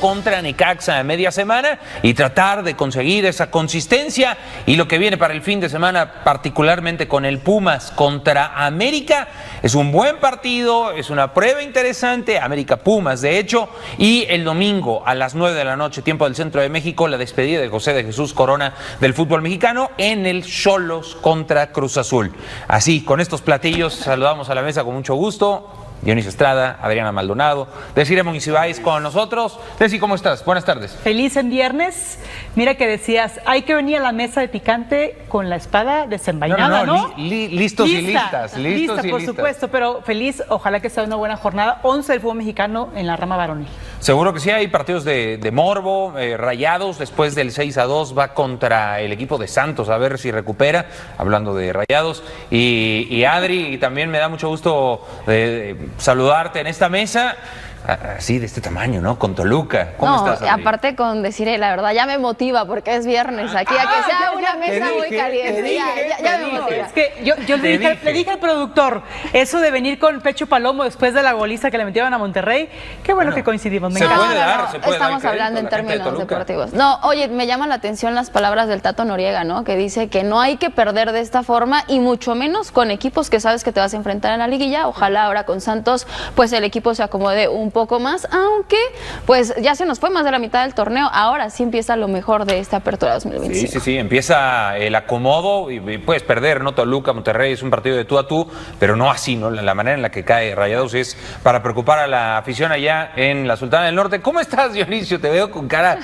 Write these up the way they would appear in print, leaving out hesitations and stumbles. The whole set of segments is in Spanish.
contra Necaxa a media semana y tratar de conseguir esa consistencia. Y lo que viene para el fin de semana, particularmente con el Pumas contra América, es un buen partido, es una prueba interesante, América-Pumas de hecho, y el domingo a las 9 de la noche, tiempo del Centro de México, la despedida de José de Jesús Corona del fútbol mexicano en el Xolos contra Cruz Azul. Así, con estos platillos, saludamos a la mesa con mucho gusto. Dionisio Estrada, Adriana Maldonado, Desiree Monsiváis con nosotros. Desi, ¿cómo estás? Buenas tardes. Feliz en viernes. Mira que decías, hay que venir a la mesa de picante con la espada desenvainada, ¿no? Listos y listas. Lista, por supuesto, pero feliz, ojalá que sea una buena jornada. 11 del fútbol mexicano en la rama varonil. Seguro que sí, hay partidos de morbo, Rayados, después del 6-2 va contra el equipo de Santos, a ver si recupera, hablando de Rayados. Y Adri, y también me da mucho gusto saludarte en esta mesa, así de este tamaño, ¿no? Con Toluca. ¿Cómo estás, Adri? Aparte con decir, la verdad, ya me motiva porque es viernes aquí, a que sea una mesa muy caliente. Ya me motiva. Es que yo le dije al productor, eso de venir con pecho palomo después de la goliza que le metieron a Monterrey, qué bueno que coincidimos. Me encanta. Estamos hablando en términos deportivos. No, oye, me llaman la atención las palabras del Tato Noriega, ¿no? Que dice que no hay que perder de esta forma y mucho menos con equipos que sabes que te vas a enfrentar en la liguilla. Ojalá ahora con Santos, pues el equipo se acomode un poco más, aunque pues ya se nos fue más de la mitad del torneo. Ahora sí empieza lo mejor de esta apertura 2025. Sí, empieza el acomodo y puedes perder, ¿no? Toluca, Monterrey es un partido de tú a tú, pero no así, ¿no? La manera en la que cae Rayados es para preocupar a la afición allá en la Sultana del Norte. ¿Cómo estás, Dionisio? Te veo con cara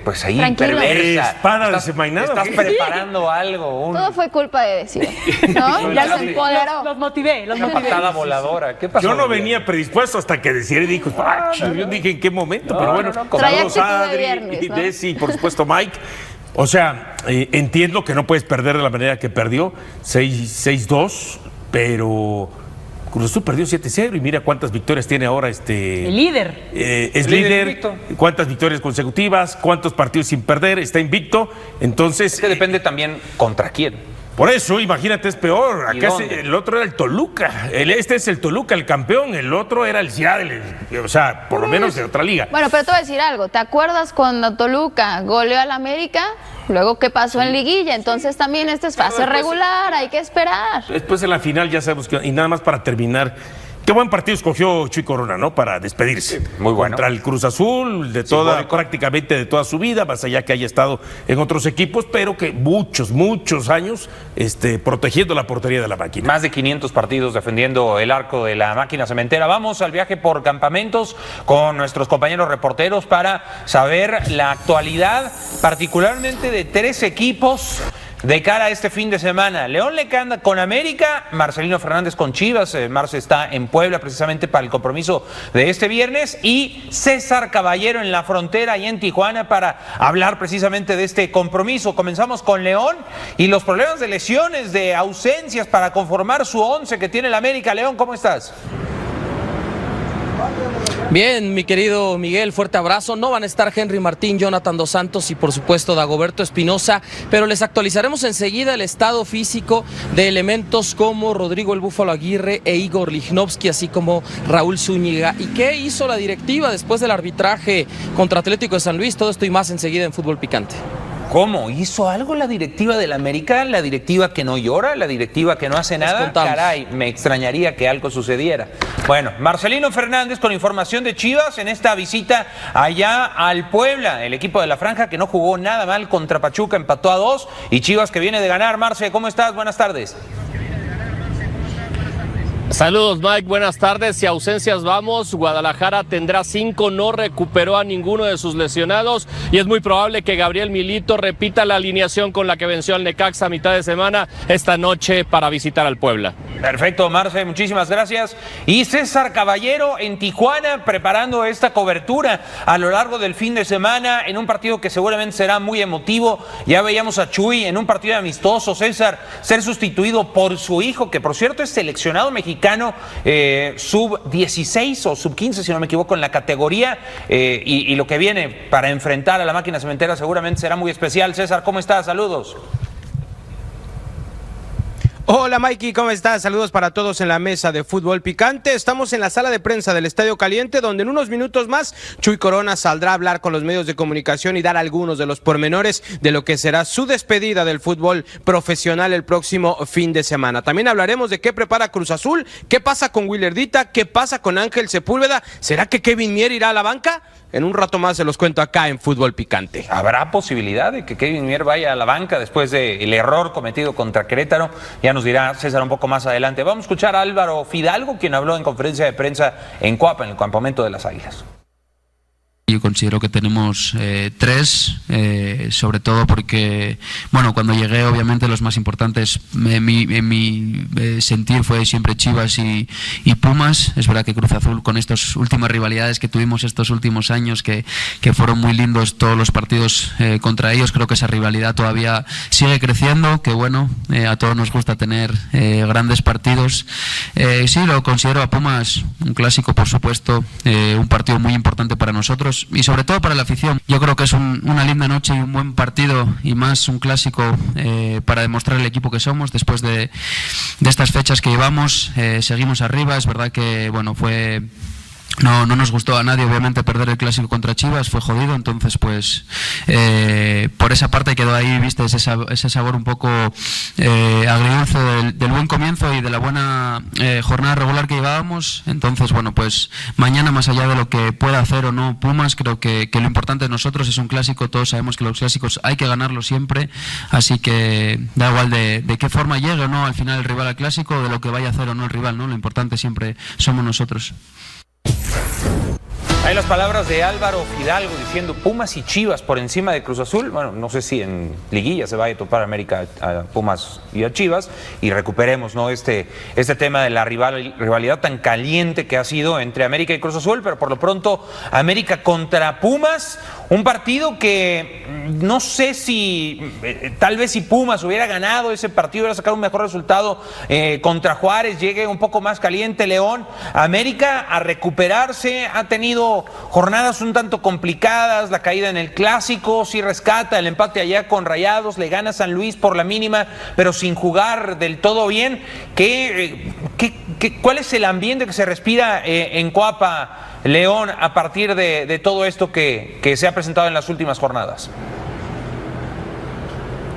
pues ahí tranquilo, perversa. Espada desenvainada. Estás preparando algo. Todo fue culpa de decir, ¿no? Ya los empoderó. Los motivé. Una patada voladora. ¿Qué pasó? Yo no venía predispuesto hasta que Desiree dijo, yo dije en qué momento, pero bueno, saludos a Adri y Desi, por supuesto Mike. O sea, entiendo que no puedes perder de la manera que perdió, 6-2, pero Cruz Azul perdió 7-0 y mira cuántas victorias tiene ahora el líder. Es líder, cuántas victorias consecutivas, cuántos partidos sin perder, está invicto, entonces... Es que depende también contra quién. Por eso, imagínate, es peor. Acá el otro era el Toluca. Este es el Toluca, el campeón. El otro era el Seattle. O sea, por lo menos de otra liga. Bueno, pero te voy a decir algo. ¿Te acuerdas cuando Toluca goleó al América? Luego, ¿qué pasó en liguilla? Entonces también esta es fase regular. Hay que esperar. Después en la final ya sabemos que... Y nada más para terminar... Qué buen partido escogió Chuy Corona, ¿no? Para despedirse. Muy bueno. Contra el Cruz Azul, prácticamente de toda su vida, más allá que haya estado en otros equipos, pero que muchos años protegiendo la portería de la máquina. Más de 500 partidos defendiendo el arco de la máquina cementera. Vamos al viaje por campamentos con nuestros compañeros reporteros para saber la actualidad, particularmente de 3 equipos de cara a este fin de semana. León Lecanda con América, Marcelino Fernández con Chivas, Marce está en Puebla precisamente para el compromiso de este viernes, y César Caballero en la frontera y en Tijuana para hablar precisamente de este compromiso. Comenzamos con León y los problemas de lesiones, de ausencias para conformar su 11 que tiene el América. León, ¿cómo estás? Bien, mi querido Miguel, fuerte abrazo. No van a estar Henry Martín, Jonathan Dos Santos y por supuesto Dagoberto Espinosa, pero les actualizaremos enseguida el estado físico de elementos como Rodrigo el Búfalo Aguirre e Igor Lichnowsky, así como Raúl Zúñiga. ¿Y qué hizo la directiva después del arbitraje contra Atlético de San Luis? Todo esto y más enseguida en Fútbol Picante. ¿Cómo? ¿Hizo algo la directiva del América? ¿La directiva que no llora? ¿La directiva que no hace nada? Caray, me extrañaría que algo sucediera. Bueno, Marcelino Fernández con información de Chivas en esta visita allá al Puebla. El equipo de la Franja que no jugó nada mal contra Pachuca, empató a 2. Y Chivas que viene de ganar. Marce, ¿cómo estás? Buenas tardes. Saludos Mike, buenas tardes. Si ausencias vamos, Guadalajara tendrá 5, no recuperó a ninguno de sus lesionados y es muy probable que Gabriel Milito repita la alineación con la que venció al Necaxa a mitad de semana esta noche para visitar al Puebla. Perfecto, Marce, muchísimas gracias. Y César Caballero en Tijuana preparando esta cobertura a lo largo del fin de semana en un partido que seguramente será muy emotivo. Ya veíamos a Chuy en un partido amistoso, César, ser sustituido por su hijo, que por cierto es seleccionado mexicano sub-16 o sub-15, si no me equivoco, en la categoría, y lo que viene para enfrentar a la máquina cementera seguramente será muy especial. César, ¿cómo estás? Saludos. Hola Mikey, ¿cómo estás? Saludos para todos en la mesa de Fútbol Picante. Estamos en la sala de prensa del Estadio Caliente, donde en unos minutos más Chuy Corona saldrá a hablar con los medios de comunicación y dar algunos de los pormenores de lo que será su despedida del fútbol profesional el próximo fin de semana. También hablaremos de qué prepara Cruz Azul, qué pasa con Willardita, qué pasa con Ángel Sepúlveda. ¿Será que Kevin Mier irá a la banca? En un rato más se los cuento acá en Fútbol Picante. ¿Habrá posibilidad de que Kevin Mier vaya a la banca después del error cometido contra Querétaro? Ya nos dirá César un poco más adelante. Vamos a escuchar a Álvaro Fidalgo, quien habló en conferencia de prensa en Coapa, en el campamento de las Águilas. Yo considero que tenemos tres, sobre todo porque, bueno, cuando llegué obviamente los más importantes en mi sentir fue siempre Chivas y Pumas. Es verdad que Cruz Azul, con estas últimas rivalidades que tuvimos estos últimos años, que fueron muy lindos todos los partidos contra ellos, creo que esa rivalidad todavía sigue creciendo, que bueno, a todos nos gusta tener grandes partidos. Sí, lo considero a Pumas un clásico, por supuesto, un partido muy importante para nosotros y sobre todo para la afición. Yo creo que es una linda noche y un buen partido y más un clásico para demostrar el equipo que somos después de estas fechas que llevamos. Seguimos arriba, es verdad que bueno, no nos gustó a nadie obviamente perder el clásico contra Chivas, fue jodido, entonces pues por esa parte quedó ahí, viste, ese sabor un poco agridulce del buen comienzo y de la buena jornada regular que llevábamos. Entonces bueno, pues mañana, más allá de lo que pueda hacer o no Pumas, creo que lo importante de nosotros es un clásico. Todos sabemos que los clásicos hay que ganarlos siempre, así que da igual de qué forma llegue o no al final el rival al clásico, de lo que vaya a hacer o no el rival, ¿no? Lo importante siempre somos nosotros. Hay las palabras de Álvaro Fidalgo diciendo Pumas y Chivas por encima de Cruz Azul. Bueno, no sé si en liguilla se vaya a topar América a Pumas y a Chivas y recuperemos, ¿no?, este tema de la rivalidad tan caliente que ha sido entre América y Cruz Azul, pero por lo pronto América contra Pumas, un partido que no sé si tal vez si Pumas hubiera ganado ese partido, hubiera sacado un mejor resultado contra Juárez, llegue un poco más caliente León. América a recuperarse, ha tenido jornadas un tanto complicadas, la caída en el clásico, sí rescata el empate allá con Rayados, le gana San Luis por la mínima, pero sin jugar del todo bien. ¿Cuál es el ambiente que se respira en Coapa, León, a partir de todo esto que se ha presentado en las últimas jornadas?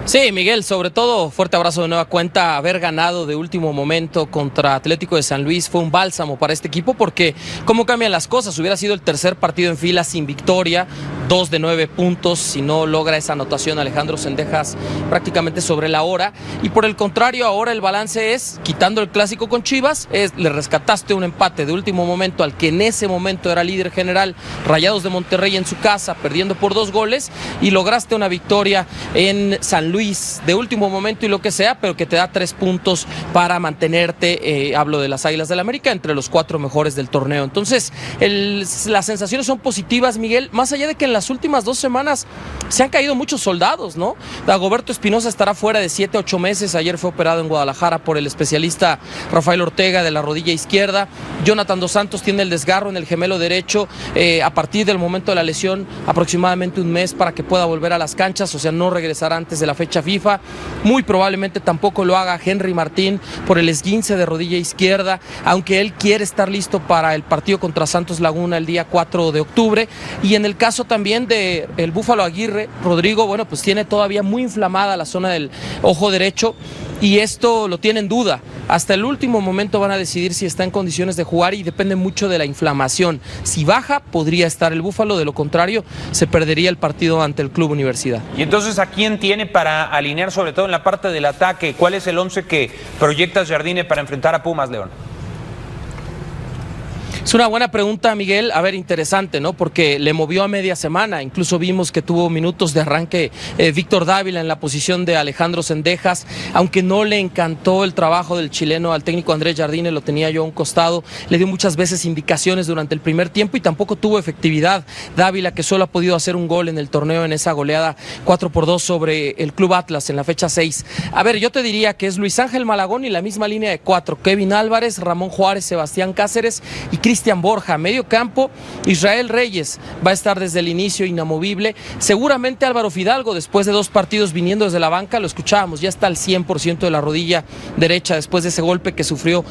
Sí, Miguel, sobre todo, fuerte abrazo de nueva cuenta. Haber ganado de último momento contra Atlético de San Luis fue un bálsamo para este equipo, porque cómo cambian las cosas. Hubiera sido el tercer partido en fila sin victoria, 2 de 9 puntos, si no logra esa anotación Alejandro Zendejas prácticamente sobre la hora. Y por el contrario, ahora el balance es, quitando el clásico con Chivas, le rescataste un empate de último momento al que en ese momento era líder general, Rayados de Monterrey, en su casa, perdiendo por 2 goles, y lograste una victoria en San Luis de último momento y lo que sea, pero que te da 3 puntos para mantenerte, hablo de las Águilas del América, entre los 4 mejores del torneo. Entonces, las sensaciones son positivas, Miguel, más allá de que en las últimas 2 semanas se han caído muchos soldados, ¿no? Dagoberto Espinosa estará fuera de 7-8 meses, ayer fue operado en Guadalajara por el especialista Rafael Ortega de la rodilla izquierda. Jonathan Dos Santos tiene el desgarro en el gemelo derecho, a partir del momento de la lesión aproximadamente un mes para que pueda volver a las canchas, o sea, no regresará antes de la fecha FIFA. Muy probablemente tampoco lo haga Henry Martín por el esguince de rodilla izquierda, aunque él quiere estar listo para el partido contra Santos Laguna el día 4 de octubre. Y en el caso también de el Búfalo Aguirre, Rodrigo, bueno, pues tiene todavía muy inflamada la zona del ojo derecho, y esto lo tiene en duda. Hasta el último momento van a decidir si está en condiciones de jugar, y depende mucho de la inflamación. Si baja, podría estar el Búfalo, de lo contrario, se perdería el partido ante el Club Universidad. Y entonces, ¿a quién tiene para alinear, sobre todo en la parte del ataque? ¿Cuál es el 11 que proyecta Jardine para enfrentar a Pumas, León? Es una buena pregunta, Miguel. A ver, interesante, ¿no? Porque le movió a media semana. Incluso vimos que tuvo minutos de arranque Víctor Dávila en la posición de Alejandro Zendejas. Aunque no le encantó el trabajo del chileno al técnico Andrés Jardine, lo tenía yo a un costado. Le dio muchas veces indicaciones durante el primer tiempo y tampoco tuvo efectividad. Dávila, que solo ha podido hacer un gol en el torneo en esa goleada 4-2 sobre el Club Atlas en la fecha 6. A ver, yo te diría que es Luis Ángel Malagón y la misma línea de 4. Kevin Álvarez, Ramón Juárez, Sebastián Cáceres y Cristian Cristian Borja. Medio campo, Israel Reyes va a estar desde el inicio inamovible. Seguramente Álvaro Fidalgo, después de 2 partidos viniendo desde la banca, lo escuchábamos, ya está al 100% de la rodilla derecha después de ese golpe que sufrió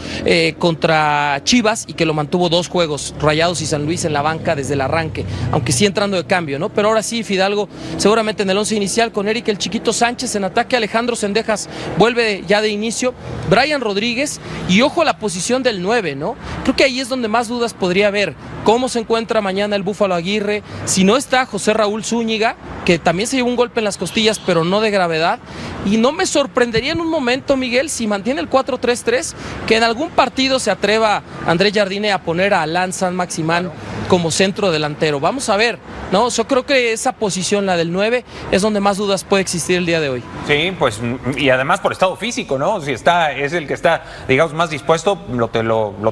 contra Chivas y que lo mantuvo 2 juegos, Rayados y San Luis, en la banca desde el arranque, aunque sí entrando de cambio, ¿no? Pero ahora sí, Fidalgo seguramente en el 11 inicial con Eric el Chiquito Sánchez en ataque. Alejandro Cendejas vuelve ya de inicio, Brian Rodríguez, y ojo a la posición del 9, ¿no? Creo que ahí es donde más dudas podría haber. ¿Cómo se encuentra mañana el Búfalo Aguirre? Si no está José Raúl Zúñiga, que también se llevó un golpe en las costillas, pero no de gravedad. Y no me sorprendería en un momento, Miguel, si mantiene el 4-3-3, que en algún partido se atreva Andrés Jardine a poner a Alain Saint-Maximin como centro delantero. Vamos a ver, ¿no? Yo creo que esa posición, la del 9, es donde más dudas puede existir el día de hoy. Sí, pues, y además por estado físico, ¿no? Si es el que está, digamos, más dispuesto, lo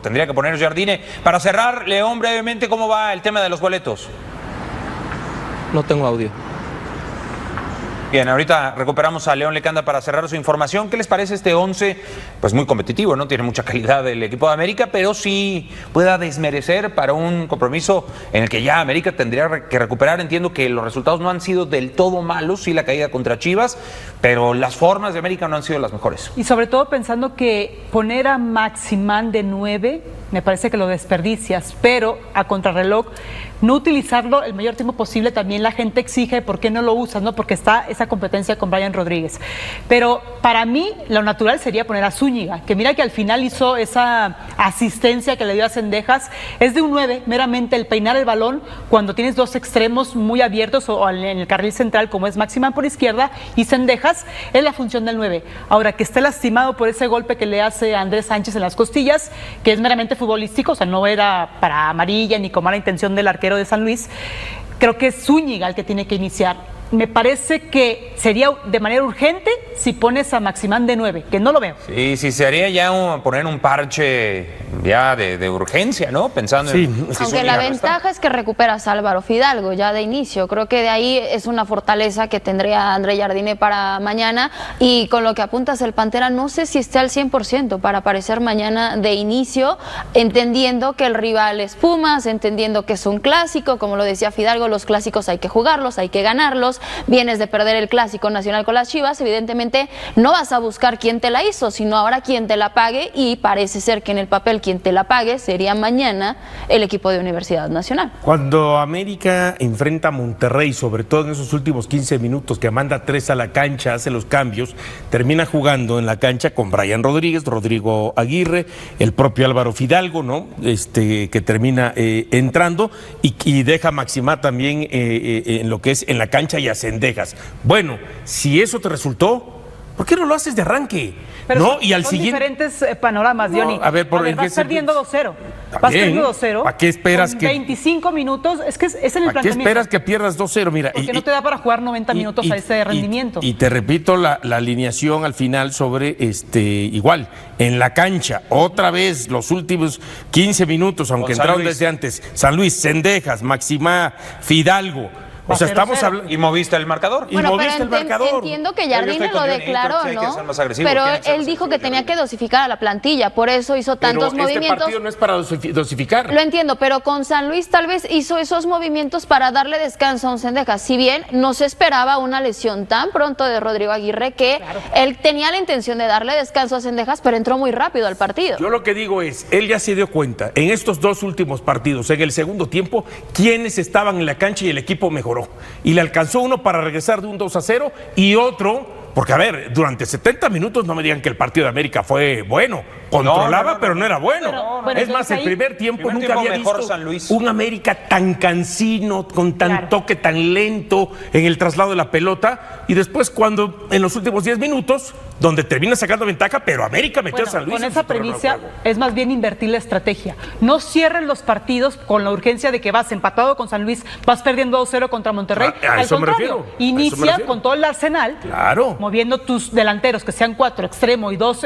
tendría que poner Jardine. Para cerrar, León, brevemente, ¿cómo va el tema de los boletos? No tengo audio. Bien, ahorita recuperamos a León Lecanda para cerrar su información. ¿Qué les parece este 11? Pues muy competitivo, ¿no? Tiene mucha calidad el equipo de América, pero sí pueda desmerecer para un compromiso en el que ya América tendría que recuperar. Entiendo que los resultados no han sido del todo malos, sí la caída contra Chivas, pero las formas de América no han sido las mejores. Y sobre todo pensando que poner a Maximán de 9, me parece que lo desperdicias, pero a contrarreloj, no utilizarlo el mayor tiempo posible, también la gente exige por qué no lo usas, ¿no? Porque está esa competencia con Brian Rodríguez. Pero para mí lo natural sería poner a Zúñiga, que mira que al final hizo esa asistencia que le dio a Cendejas, es de un 9, meramente el peinar el balón cuando tienes 2 extremos muy abiertos o en el carril central como es Maximán por izquierda y Cendejas, es la función del 9. Ahora, que esté lastimado por ese golpe que le hace a Andrés Sánchez en las costillas, que es meramente futbolístico, o sea, no era para amarilla ni con mala intención del arquero de San Luis, creo que es Zúñiga el que tiene que iniciar. Me parece que sería de manera urgente si pones a Maximán de 9, que no lo veo. Sí, se haría ya poner un parche ya de urgencia, ¿no? Pensando en... Aunque la ventaja es que recuperas a Álvaro Fidalgo ya de inicio. Creo que de ahí es una fortaleza que tendría André Jardine para mañana. Y con lo que apuntas el Pantera, no sé si esté al 100% para aparecer mañana de inicio, entendiendo que el rival es Pumas, entendiendo que es un clásico. Como lo decía Fidalgo, los clásicos hay que jugarlos, hay que ganarlos. Vienes de perder el Clásico Nacional con las Chivas, evidentemente no vas a buscar quién te la hizo, sino ahora quién te la pague, y parece ser que en el papel quien te la pague sería mañana el equipo de Universidad Nacional. Cuando América enfrenta a Monterrey, sobre todo en esos últimos 15 minutos que manda 3 a la cancha, hace los cambios, termina jugando en la cancha con Brian Rodríguez, Rodrigo Aguirre, el propio Álvaro Fidalgo, ¿no? Que termina entrando y deja a Maximá también en lo que es en la cancha y a Cendejas. Bueno, si eso te resultó, ¿por qué no lo haces de arranque? Pero ¿no? son, y al son siguiente diferentes panoramas, no, Diony. A ver, vas perdiendo 2-0. Vas perdiendo 2-0. ¿Para qué esperas con que 25 minutos? Es que es en el planteamiento. ¿Para qué esperas que pierdas 2-0? Mira, porque no te da para jugar 90 minutos a ese rendimiento. Y te repito la alineación al final sobre igual, en la cancha, otra vez los últimos 15 minutos, aunque entraron desde antes, San Luis, Cendejas, Maximá, Fidalgo. O sea, estamos hablando. ¿Y moviste el marcador? Bueno, pero entiendo que Jardine lo declaró, ¿no? Pero él dijo que tenía que dosificar a la plantilla, por eso hizo tantos movimientos. Este partido no es para dosificar. Lo entiendo, pero con San Luis tal vez hizo esos movimientos para darle descanso a un Cendejas. Si bien no se esperaba una lesión tan pronto de Rodrigo Aguirre, que él tenía la intención de darle descanso a Cendejas, pero entró muy rápido al partido. Yo lo que digo es, él ya se dio cuenta, en estos 2 últimos partidos, en el segundo tiempo, quiénes estaban en la cancha y el equipo mejoró. Y le alcanzó uno para regresar de un 2-0 y otro, porque a ver, durante 70 minutos no me digan que el partido de América fue bueno, controlaba, pero no era bueno. Es más, el primer tiempo nunca había visto San Luis. un América tan cansino, con tan toque tan lento en el traslado de la pelota, y después cuando en los últimos 10 minutos, donde termina sacando ventaja, pero América metió a San Luis. Con esa premisa es más bien invertir la estrategia. No cierres los partidos con la urgencia de que vas empatado con San Luis, vas perdiendo 2-0 contra Monterrey. Al contrario, inicia con todo el arsenal, moviendo tus delanteros, que sean 4, extremo y 2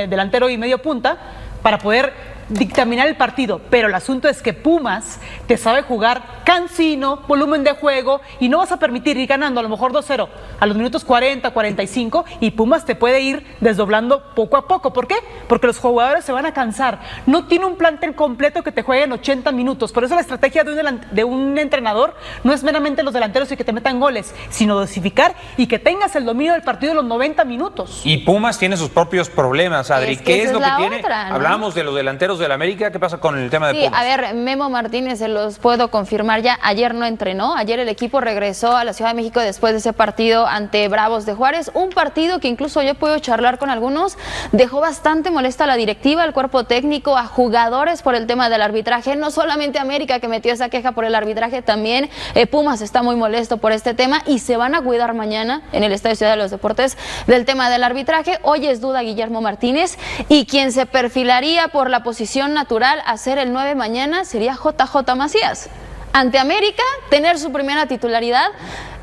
delantero y medio punta, para poder dictaminar el partido, pero el asunto es que Pumas te sabe jugar cansino, volumen de juego, y no vas a permitir ir ganando a lo mejor 2-0 a los minutos 40, 45, y Pumas te puede ir desdoblando poco a poco. ¿Por qué? Porque los jugadores se van a cansar. No tiene un plantel completo que te juegue en 80 minutos. Por eso la estrategia de un entrenador no es meramente los delanteros y que te metan goles, sino dosificar y que tengas el dominio del partido de los 90 minutos. Y Pumas tiene sus propios problemas, Adri. ¿Qué es lo que tiene? Otra, ¿no? Hablábamos de los delanteros del América. ¿Qué pasa con el tema de Pumas? A ver, Memo Martínez, se los puedo confirmar ya. Ayer no entrenó. Ayer el equipo regresó a la Ciudad de México después de ese partido ante Bravos de Juárez. Un partido que incluso yo puedo charlar con algunos. Dejó bastante molesta a la directiva, al cuerpo técnico, a jugadores por el tema del arbitraje. No solamente América, que metió esa queja por el arbitraje, también Pumas está muy molesto por este tema y se van a cuidar mañana en el Estadio Ciudad de los Deportes del tema del arbitraje. Hoy es duda Guillermo Martínez, y quien se perfilaría por la posición natural a ser el 9 mañana sería JJ Macías. Ante América, tener su primera titularidad,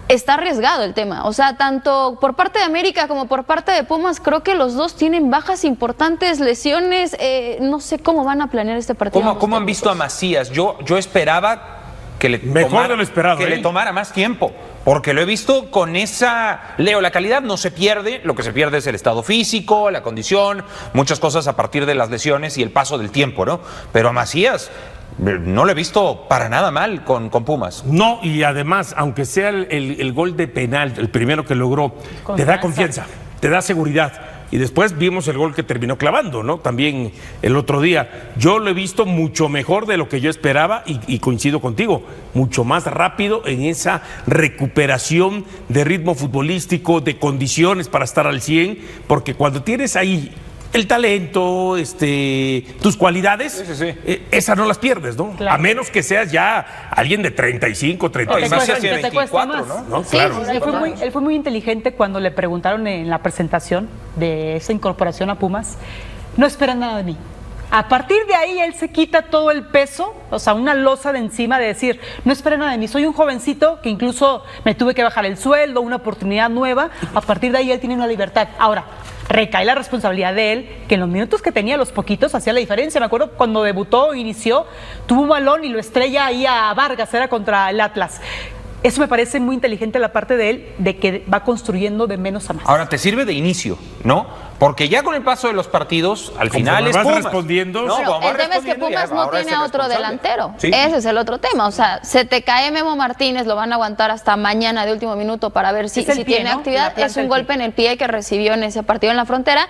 está arriesgado el tema. O sea, tanto por parte de América como por parte de Pumas, creo que los dos tienen bajas importantes, lesiones. No sé cómo van a planear este partido. ¿Cómo han visto a Macías? Yo esperaba que le tomara más tiempo, porque lo he visto con esa... Leo, la calidad no se pierde, lo que se pierde es el estado físico, la condición, muchas cosas a partir de las lesiones y el paso del tiempo, ¿no? Pero a Macías no lo he visto para nada mal con Pumas. No, y además, aunque sea el gol de penal, el primero que logró, te da confianza, te da seguridad. Y después vimos el gol que terminó clavando, ¿no? También el otro día. Yo lo he visto mucho mejor de lo que yo esperaba y coincido contigo, mucho más rápido en esa recuperación de ritmo futbolístico, de condiciones para estar al 100, porque cuando tienes ahí el talento, tus cualidades, esas no las pierdes, ¿no? Claro. A menos que seas ya alguien de 35, 36 años. Que te cuesta más. ¿No? Sí, claro. Él fue muy inteligente cuando le preguntaron en la presentación de esa incorporación a Pumas. No esperan nada de mí. A partir de ahí él se quita todo el peso, o sea, una losa de encima de decir, no esperen nada de mí, soy un jovencito que incluso me tuve que bajar el sueldo, una oportunidad nueva. A partir de ahí él tiene una libertad. Ahora, recae la responsabilidad de él, que en los minutos que tenía, los poquitos, hacía la diferencia. Me acuerdo cuando debutó, inició, tuvo un balón y lo estrella ahí a Vargas, era contra el Atlas. Eso me parece muy inteligente la parte de él, de que va construyendo de menos a más. Ahora, te sirve de inicio, ¿no? Porque ya con el paso de los partidos, al final es Pumas. Respondiendo. No, el tema es que Pumas no tiene otro delantero. Sí. Ese es el otro tema. O sea, se te cae Memo Martínez, lo van a aguantar hasta mañana de último minuto para ver si tiene actividad. Es un golpe en el pie que recibió en ese partido en la Frontera.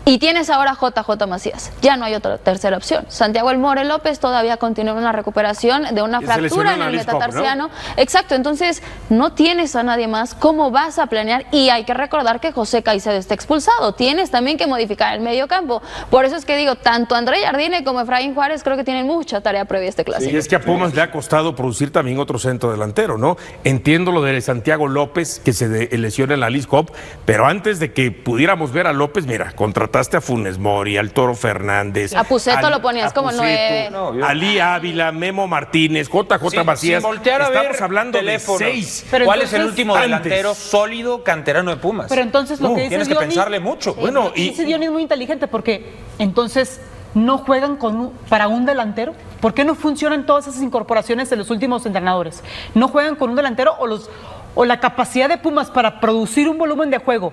Y tienes ahora JJ Macías. Ya no hay otra tercera opción. Santiago El More López todavía continúa en una recuperación de una fractura en el metatarsiano. ¿No? Exacto. Entonces, no tienes a nadie más. ¿Cómo vas a planear? Y hay que recordar que José Caicedo está expulsado. Tienes también que modificar el medio campo. Por eso es que digo, tanto André Jardine como Efraín Juárez creo que tienen mucha tarea previa a este clásico. Y es que a Pumas le ha costado producir también otro centro delantero, ¿no? Entiendo lo de Santiago López, que se lesiona en la Leagues Cup, pero antes de que pudiéramos ver a López, mira, contrataste a Funes Mori, al Toro Fernández. A Puceto lo ponías como 9. Ali Ávila, Memo Martínez, JJ Macías. Estamos hablando teléfonos. De 6. Pero ¿cuál es el último delantero sólido canterano de Pumas? Pero entonces lo que dice tienes que pensarle mucho. Bueno, ese Diony es muy inteligente, porque entonces no juegan para un delantero. ¿Por qué no funcionan todas esas incorporaciones de los últimos entrenadores? ¿No juegan con un delantero o la capacidad de Pumas para producir un volumen de juego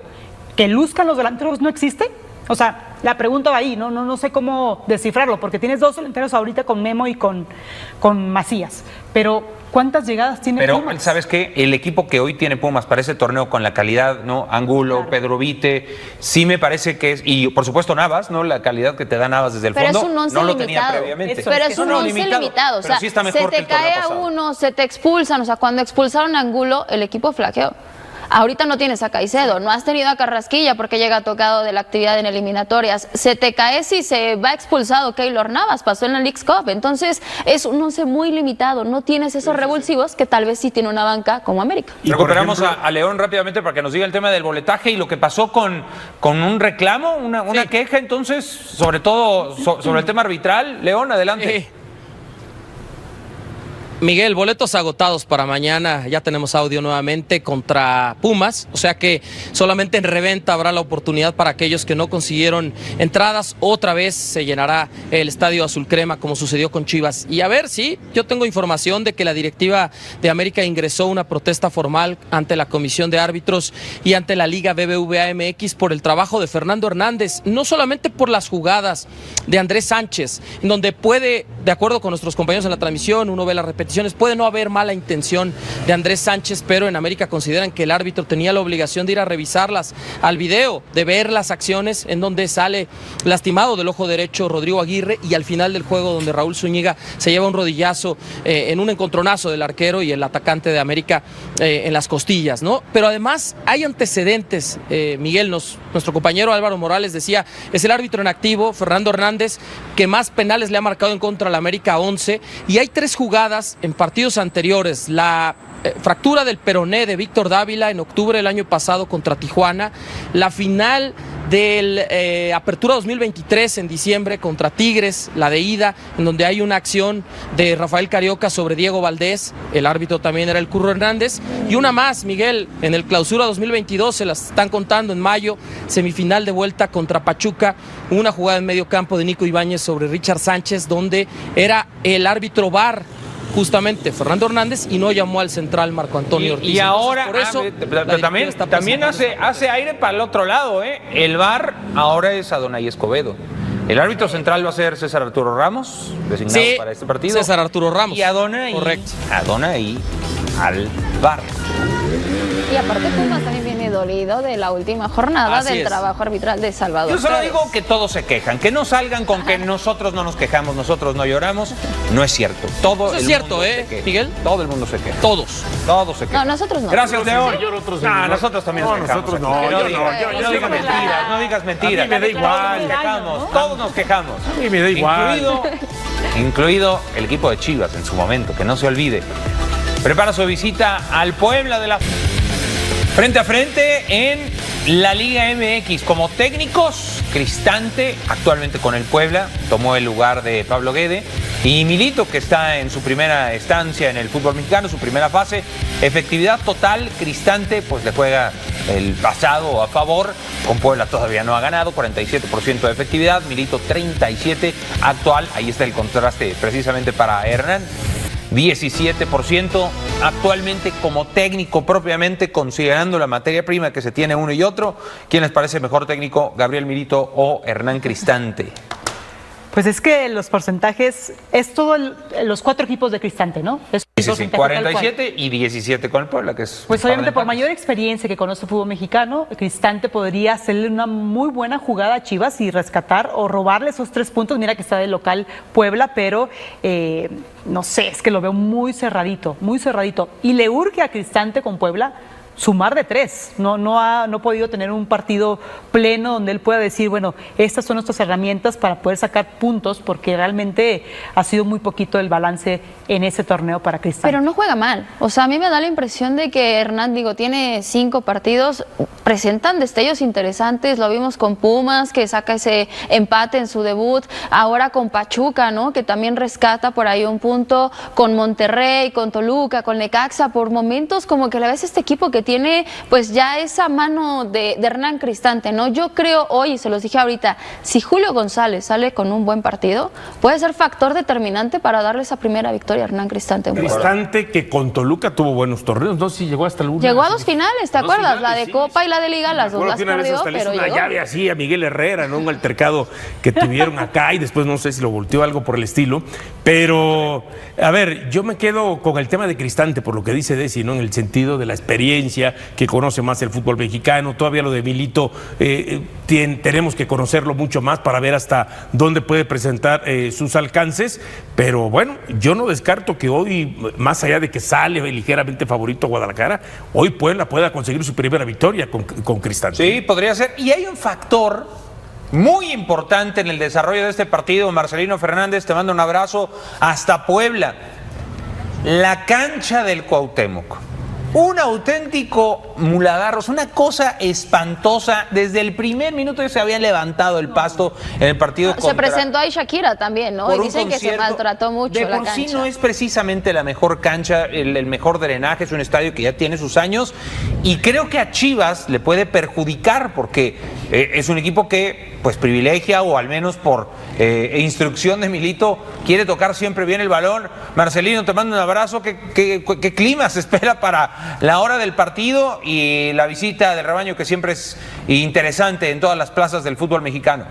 que luzcan los delanteros no existe? O sea, la pregunta va ahí, no sé cómo descifrarlo, porque tienes dos delanteros ahorita con Memo y con Macías, pero ¿cuántas llegadas tiene Pumas? Pero, ¿sabes qué? El equipo que hoy tiene Pumas para ese torneo con la calidad, ¿no? Angulo, claro. Pedro Vite, sí me parece que es, y por supuesto Navas, ¿no? La calidad que te da Navas desde el fondo, no lo tenía previamente. Pero es un once limitado, o sea, sí se te cae a uno, se te expulsan, o sea, cuando expulsaron a Angulo, el equipo flaqueó. Ahorita no tienes a Caicedo, no has tenido a Carrasquilla porque llega tocado de la actividad en eliminatorias. Se te cae si se va expulsado Keylor Navas, pasó en la Leagues Cup. Entonces es un once muy limitado, no tienes esos revulsivos que tal vez sí tiene una banca como América. Y recuperamos a León rápidamente para que nos diga el tema del boletaje y lo que pasó con un reclamo, una queja, entonces, sobre todo sobre el tema arbitral. León, adelante. Miguel, boletos agotados para mañana, ya tenemos audio nuevamente contra Pumas, o sea que solamente en reventa habrá la oportunidad para aquellos que no consiguieron entradas. Otra vez se llenará el estadio azul crema como sucedió con Chivas. Y a ver, sí, yo tengo información de que la directiva de América ingresó una protesta formal ante la Comisión de Árbitros y ante la Liga BBVA MX por el trabajo de Fernando Hernández, no solamente por las jugadas de Andrés Sánchez, en donde puede, de acuerdo con nuestros compañeros en la transmisión, uno ve la repetición, puede no haber mala intención de Andrés Sánchez, pero en América consideran que el árbitro tenía la obligación de ir a revisarlas al video, de ver las acciones en donde sale lastimado del ojo derecho Rodrigo Aguirre y al final del juego donde Raúl Zúñiga se lleva un rodillazo en un encontronazo del arquero y el atacante de América en las costillas, ¿no? Pero además hay antecedentes, Miguel, nuestro compañero Álvaro Morales decía, es el árbitro en activo, Fernando Hernández, que más penales le ha marcado en contra de la América, 11, y hay 3 jugadas en partidos anteriores: la fractura del peroné de Víctor Dávila en octubre del año pasado contra Tijuana, la final del Apertura 2023 en diciembre contra Tigres, la de ida, en donde hay una acción de Rafael Carioca sobre Diego Valdés, el árbitro también era el Curro Hernández, y una más, Miguel, en el Clausura 2022, se las están contando en mayo, semifinal de vuelta contra Pachuca, una jugada en medio campo de Nico Ibáñez sobre Richard Sánchez, donde era el árbitro VAR justamente Fernando Hernández y no llamó al central Marco Antonio Ortiz. Y ahora, entonces, por eso, también hace aire para el otro lado, ¿eh? El VAR ahora es Adonai Escobedo. El árbitro central va a ser César Arturo Ramos, designado para este partido. César Arturo Ramos. Y Adonai al VAR. Y aparte Pumas también viene dolido de la última jornada del trabajo arbitral de Salvador. Yo solo digo que todos se quejan, que no salgan con que nosotros no nos quejamos, nosotros no lloramos. No es cierto. Todo es cierto, Miguel. Todo el mundo se queja. Todos se quejan. No, nosotros no. Gracias, León. Nosotros también nos quejamos. Nosotros no digas mentiras, no digas mentiras. A mí me da igual. Todos nos quejamos. A mí me da igual. Incluido el equipo de Chivas en su momento, que no se olvide. Prepara su visita al Puebla de la... Frente a frente en la Liga MX. Como técnicos, Cristante, actualmente con el Puebla, tomó el lugar de Pablo Guede. Y Milito, que está en su primera estancia en el fútbol mexicano, su primera fase. Efectividad total, Cristante pues le juega el pasado a favor. Con Puebla todavía no ha ganado, 47% de efectividad. Milito 37% actual. Ahí está el contraste precisamente para Hernán. 17% actualmente como técnico propiamente, considerando la materia prima que se tiene uno y otro. ¿Quién les parece mejor técnico, Gabriel Milito o Hernán Cristante? Pues es que los porcentajes, es todo los 4 equipos de Cristante, ¿no? Sí, 47 y 17 con el Puebla, que es... Pues obviamente por mayor experiencia que conoce el fútbol mexicano, Cristante podría hacerle una muy buena jugada a Chivas y rescatar o robarle esos 3 puntos. Mira que está de local Puebla, pero no sé, es que lo veo muy cerradito, muy cerradito. Y le urge a Cristante con Puebla sumar de 3, no ha podido tener un partido pleno donde él pueda decir, bueno, estas son nuestras herramientas para poder sacar puntos, porque realmente ha sido muy poquito el balance en ese torneo para Cristante. Pero no juega mal, o sea, a mí me da la impresión de que Hernán, tiene 5 partidos, presentan destellos interesantes, lo vimos con Pumas, que saca ese empate en su debut, ahora con Pachuca, ¿no?, que también rescata por ahí un punto, con Monterrey, con Toluca, con Necaxa, por momentos como que a la vez este equipo que tiene pues ya esa mano de Hernán Cristante, ¿no? Yo creo hoy, y se los dije ahorita, si Julio González sale con un buen partido, puede ser factor determinante para darle esa primera victoria a Hernán Cristante. Cristante que con Toluca tuvo buenos torneos, no sé si llegó hasta el último. Llegó a 2 finales, ¿te acuerdas? La de Copa y la de Liga, las dos las perdió, pero una llave así a Miguel Herrera, ¿no? Un altercado que tuvieron acá y después no sé si lo volteó algo por el estilo, pero a ver, yo me quedo con el tema de Cristante por lo que dice Desi, ¿no? En el sentido de la experiencia, que conoce más el fútbol mexicano. Todavía lo de Milito tenemos que conocerlo mucho más para ver hasta dónde puede presentar sus alcances, pero bueno, yo no descarto que hoy, más allá de que sale ligeramente favorito Guadalajara, hoy Puebla pueda conseguir su primera victoria con Cristante. Sí, podría ser, y hay un factor muy importante en el desarrollo de este partido. Marcelino Fernández, te mando un abrazo hasta Puebla. La cancha del Cuauhtémoc. un auténtico muladarros, una cosa espantosa. Desde el primer minuto ya se había levantado el pasto en el partido Se presentó ahí Shakira también, ¿no? Y dicen que se maltrató mucho la cancha. De por sí no es precisamente la mejor cancha, el mejor drenaje, es un estadio que ya tiene sus años y creo que a Chivas le puede perjudicar porque es un equipo que pues privilegia o al menos por instrucción de Milito quiere tocar siempre bien el balón. Marcelino, te mando un abrazo. ¿Qué clima se espera para la hora del partido y la visita del rebaño que siempre es interesante en todas las plazas del fútbol mexicano?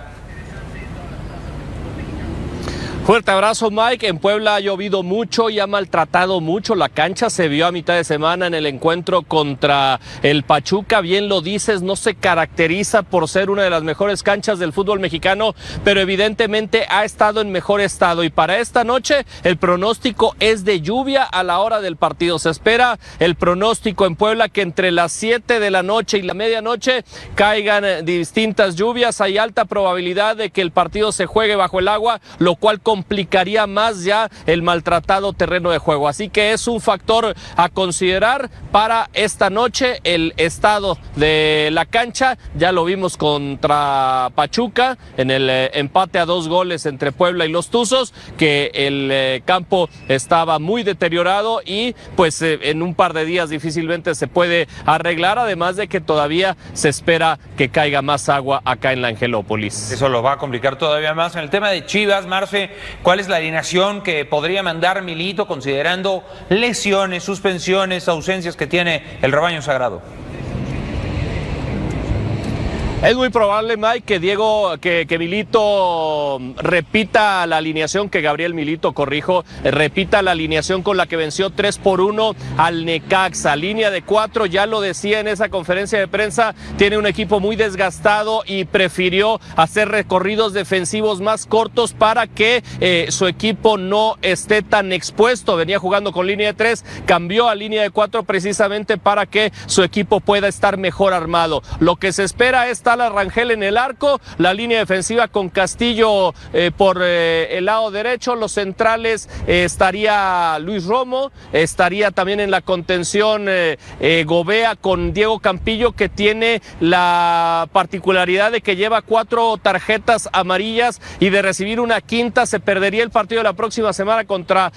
Fuerte abrazo, Mike. En Puebla ha llovido mucho y ha maltratado mucho la cancha. Se vio a mitad de semana en el encuentro contra el Pachuca. Bien lo dices, no se caracteriza por ser una de las mejores canchas del fútbol mexicano, pero evidentemente ha estado en mejor estado. Y para esta noche el pronóstico es de lluvia a la hora del partido. Se espera el pronóstico en Puebla que entre las 7 de la noche y la medianoche caigan distintas lluvias. Hay alta probabilidad de que el partido se juegue bajo el agua, lo cual complicaría más ya el maltratado terreno de juego. Así que es un factor a considerar para esta noche el estado de la cancha. Ya lo vimos contra Pachuca en el empate a 2 goles entre Puebla y los Tuzos, que el campo estaba muy deteriorado y pues en un par de días difícilmente se puede arreglar, además de que todavía se espera que caiga más agua acá en la Angelópolis. Eso lo va a complicar todavía más. En el tema de Chivas, Marce, ¿cuál es la alineación que podría mandar Milito considerando lesiones, suspensiones, ausencias que tiene el rebaño sagrado? Es muy probable, Mike, que Milito repita la alineación, que Gabriel Milito, repita la alineación con la que venció 3-1 al Necaxa. Línea de 4, ya lo decía en esa conferencia de prensa, tiene un equipo muy desgastado y prefirió hacer recorridos defensivos más cortos para que su equipo no esté tan expuesto. Venía jugando con línea de 3, cambió a línea de 4 precisamente para que su equipo pueda estar mejor armado. Lo que se espera es Tala Rangel en el arco, la línea defensiva con Castillo por el lado derecho, los centrales estaría Luis Romo, estaría también en la contención Gobea con Diego Campillo, que tiene la particularidad de que lleva 4 tarjetas amarillas y de recibir una quinta se perdería el partido de la próxima semana contra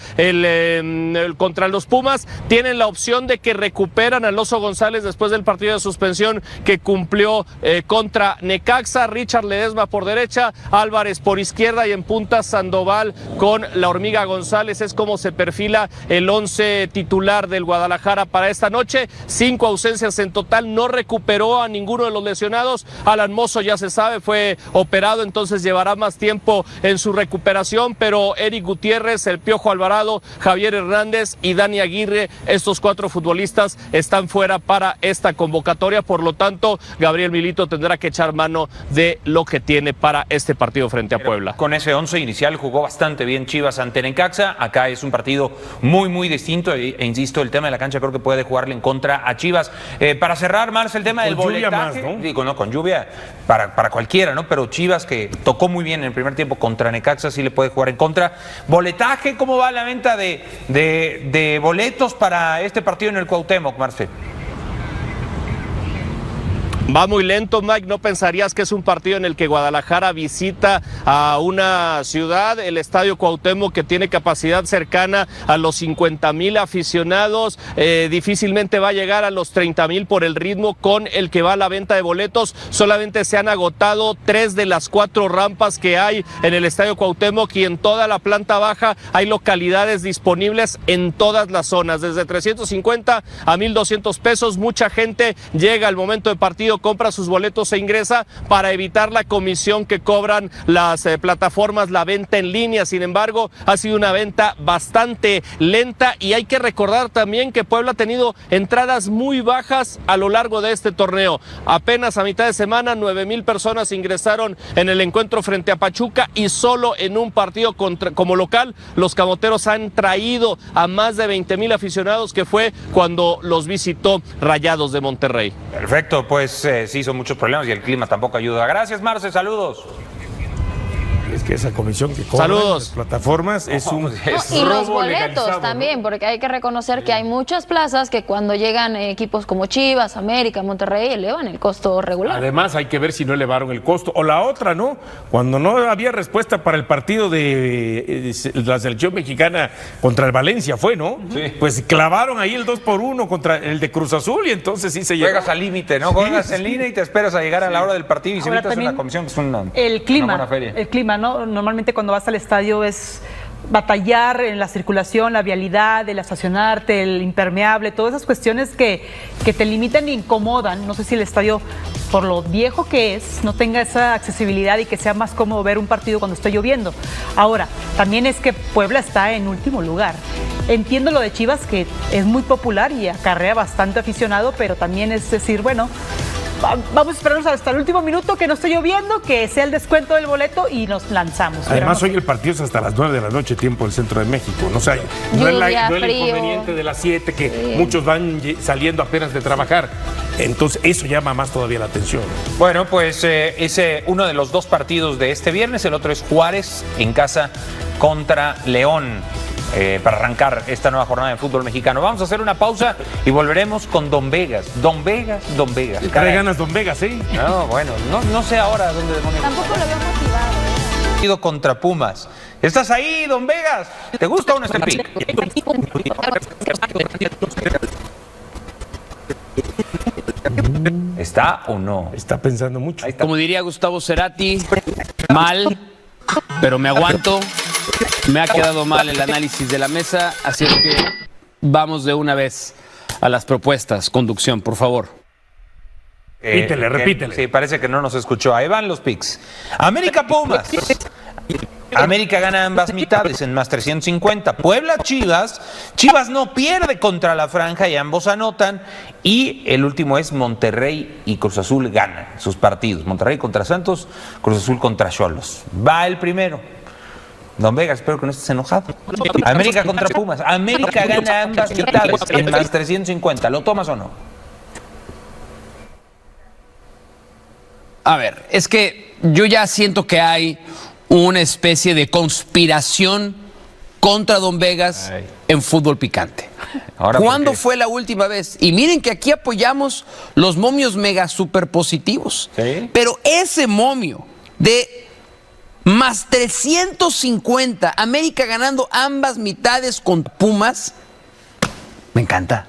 los Pumas. Tienen la opción de que recuperan al Oso González después del partido de suspensión que cumplió contra Necaxa. Richard Ledesma por derecha, Álvarez por izquierda y en punta Sandoval con la Hormiga González. Es como se perfila el 11 titular del Guadalajara para esta noche. 5 ausencias en total, no recuperó a ninguno de los lesionados. Alan Mozo ya se sabe, fue operado, entonces llevará más tiempo en su recuperación, pero Eric Gutiérrez, el Piojo Alvarado, Javier Hernández y Dani Aguirre, estos 4 futbolistas están fuera para esta convocatoria, por lo tanto Gabriel Milito tendrá que echar mano de lo que tiene para este partido frente a Puebla. Con ese 11 inicial jugó bastante bien Chivas ante Necaxa. Acá es un partido muy distinto e insisto, el tema de la cancha creo que puede jugarle en contra a Chivas. Para cerrar, Marce, el tema del boletaje, más, ¿no? Digo, no, con lluvia para cualquiera, ¿no? Pero Chivas, que tocó muy bien en el primer tiempo contra Necaxa, sí le puede jugar en contra. Boletaje, ¿cómo va la venta de boletos para este partido en el Cuauhtémoc, Marce? Va muy lento, Mike, no pensarías que es un partido en el que Guadalajara visita a una ciudad, el Estadio Cuauhtémoc, que tiene capacidad cercana a los 50,000 aficionados, difícilmente va a llegar a los 30,000 por el ritmo con el que va la venta de boletos. Solamente se han agotado 3 de las 4 rampas que hay en el Estadio Cuauhtémoc y en toda la planta baja hay localidades disponibles en todas las zonas, desde 350 a 1,200 pesos. Mucha gente llega al momento de partido, compra sus boletos e ingresa para evitar la comisión que cobran las plataformas, la venta en línea. Sin embargo, ha sido una venta bastante lenta y hay que recordar también que Puebla ha tenido entradas muy bajas a lo largo de este torneo. Apenas a mitad de semana 9,000 personas ingresaron en el encuentro frente a Pachuca y solo en un partido como local los camoteros han traído a más de 20,000 aficionados, que fue cuando los visitó Rayados de Monterrey. Perfecto, pues sí, son muchos problemas y el clima tampoco ayuda. Gracias, Marce, saludos. Es que que esa comisión que cobran las plataformas es un y los boletos también, ¿no? Porque hay que reconocer que hay muchas plazas que cuando llegan equipos como Chivas, América, Monterrey, elevan el costo regular. Además, hay que ver si no elevaron el costo. O la otra, ¿no? Cuando no había respuesta para el partido de la selección mexicana contra el Valencia, fue, ¿no? Sí. Pues clavaron ahí el 2-1 contra el de Cruz Azul y entonces sí se llegó. Juegas al límite, ¿no? Juegas en línea y te esperas a llegar a la hora del partido y si metes en la comisión, que es una buena feria. El clima, ¿no? Normalmente cuando vas al estadio es batallar en la circulación, la vialidad, el estacionarte, el impermeable, todas esas cuestiones que te limitan e incomodan. No sé si el estadio, por lo viejo que es, no tenga esa accesibilidad y que sea más cómodo ver un partido cuando esté lloviendo. Ahora, también es que Puebla está en último lugar. Entiendo lo de Chivas, que es muy popular y acarrea bastante aficionado, pero también es decir, bueno, vamos a esperarnos hasta el último minuto, que no esté lloviendo, que sea el descuento del boleto y nos lanzamos. Además, hoy el partido es hasta las 9 de la noche, tiempo del centro de México. No, o sea, no es el inconveniente de las 7, que muchos van saliendo apenas de trabajar. Entonces, eso llama más todavía la atención. Bueno, pues ese uno de los dos partidos de este viernes, el otro es Juárez en casa contra León. Para arrancar esta nueva jornada de fútbol mexicano. Vamos a hacer una pausa y volveremos con Don Vegas. Don Vegas. Trae ganas Don Vegas, ¿sí? No, bueno, no sé ahora dónde demonios. Tampoco lo había motivado. Contra Pumas. ¿Estás ahí, Don Vegas? ¿Te gusta o no este pick? ¿Está o no? Está pensando mucho. Como diría Gustavo Cerati, mal, pero me aguanto. Me ha quedado mal el análisis de la mesa, así es que vamos de una vez a las propuestas. Conducción, por favor. Repítele. Sí, parece que no nos escuchó. Ahí van los picks. América Pumas. América gana ambas mitades en más 350. Puebla Chivas. Chivas no pierde contra la franja y ambos anotan. Y el último es Monterrey y Cruz Azul ganan sus partidos. Monterrey contra Santos, Cruz Azul contra Xolos. Va el primero. Don Vega, espero que no estés enojado. América contra Pumas. América gana ambas mitades en más 350. ¿Lo tomas o no? A ver, es que yo ya siento que hay una especie de conspiración contra Don Vegas en fútbol picante. ¿Cuándo fue la última vez? Y miren que aquí apoyamos los momios mega super positivos. ¿Sí? Pero ese momio de más 350, América ganando ambas mitades con Pumas, me encanta.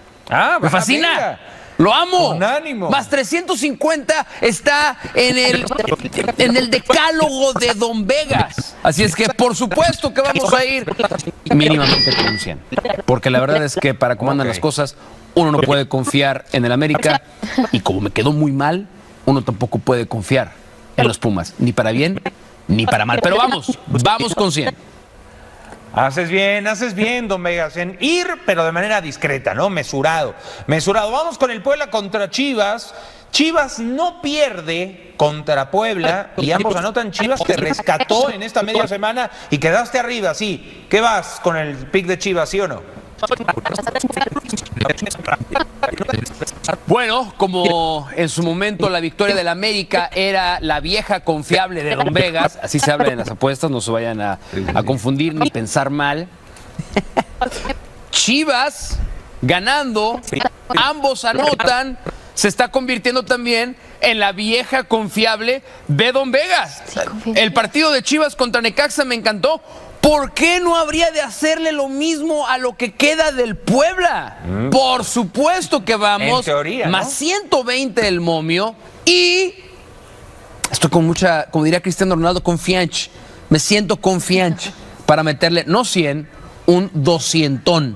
Me fascina. Venga. Lo amo. Con ánimo. Más 350 está en el decálogo de Don Vegas. Así es que por supuesto que vamos a ir mínimamente con un 100. Porque la verdad es que para cómo andan las cosas, uno no puede confiar en el América. Y como me quedó muy mal, uno tampoco puede confiar en los Pumas. Ni para bien, ni para mal. Pero vamos con 100. Haces bien, Don Vegas, en ir, pero de manera discreta, ¿no? Mesurado. Vamos con el Puebla contra Chivas. Chivas no pierde contra Puebla y ambos anotan. Chivas te rescató en esta media semana y quedaste arriba, sí. ¿Qué vas con el pick de Chivas, sí o no? Bueno, como en su momento la victoria del América era la vieja confiable de Don Vegas, así se habla en las apuestas, no se vayan a confundir ni pensar mal. Chivas ganando, ambos anotan, se está convirtiendo también en la vieja confiable de Don Vegas. El partido de Chivas contra Necaxa me encantó. ¿Por qué no habría de hacerle lo mismo a lo que queda del Puebla? Por supuesto que vamos. En teoría, ¿no? Más 120 el momio. Y estoy con mucha, como diría Cristiano Ronaldo, confianza. Me siento confianza para meterle, no 100, un 200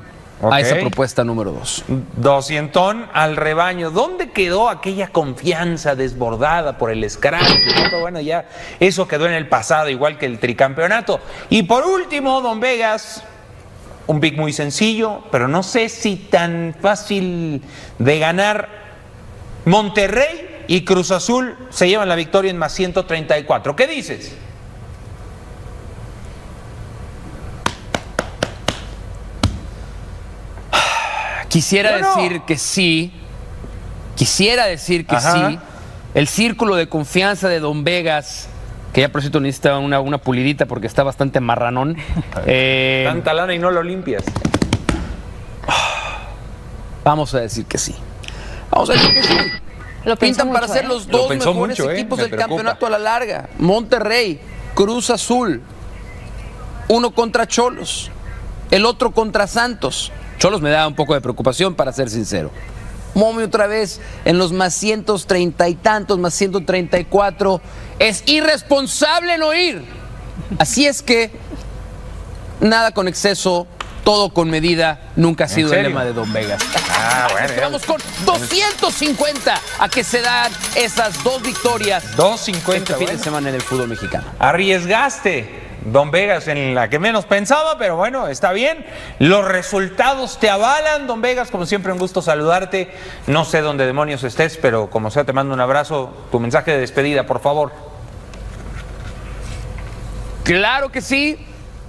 a esa propuesta número 2. 200 al rebaño. ¿Dónde quedó aquella confianza desbordada por el scratch? Bueno, ya eso quedó en el pasado, igual que el tricampeonato. Y por último, Don Vegas, un pick muy sencillo, pero no sé si tan fácil de ganar. Monterrey y Cruz Azul se llevan la victoria en más 134. ¿Qué dices? Quisiera decir que sí. Quisiera decir que sí. El círculo de confianza de Don Vegas, que ya por cierto necesita una pulidita porque está bastante marranón. Tanta lana y no lo limpias. Vamos a decir que sí. Vamos a decir que sí. Pintan para ser los dos mejores equipos del campeonato a la larga. Monterrey, Cruz Azul, uno contra Xolos, el otro contra Santos. Xolos me da un poco de preocupación, para ser sincero. Momi otra vez en los más 130 y tantos, más 134. Es irresponsable no ir. Así es que nada con exceso, todo con medida, nunca ha sido el lema de Don Vegas. Vamos con 250 a que se dan esas dos victorias. 250 este fin de semana en el fútbol mexicano. Arriesgaste, Don Vegas, en la que menos pensaba, pero bueno, está bien. Los resultados te avalan, Don Vegas. Como siempre, un gusto saludarte. No sé dónde demonios estés, pero como sea, te mando un abrazo. Tu mensaje de despedida, por favor. Claro que sí.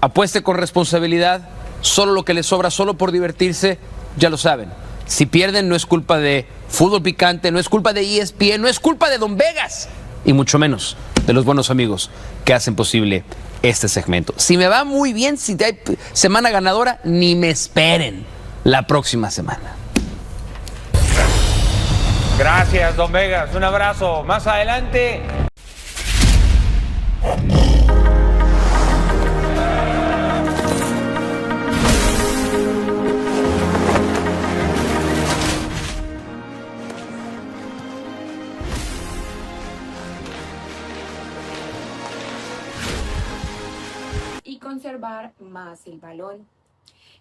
Apueste con responsabilidad. Solo lo que les sobra, solo por divertirse, ya lo saben. Si pierden, no es culpa de Fútbol Picante, no es culpa de ESPN, no es culpa de Don Vegas, y mucho menos de los buenos amigos que hacen posible este segmento. Si me va muy bien, si hay semana ganadora, ni me esperen la próxima semana. Gracias, Don Vegas. Un abrazo. Más adelante. Conservar más el balón,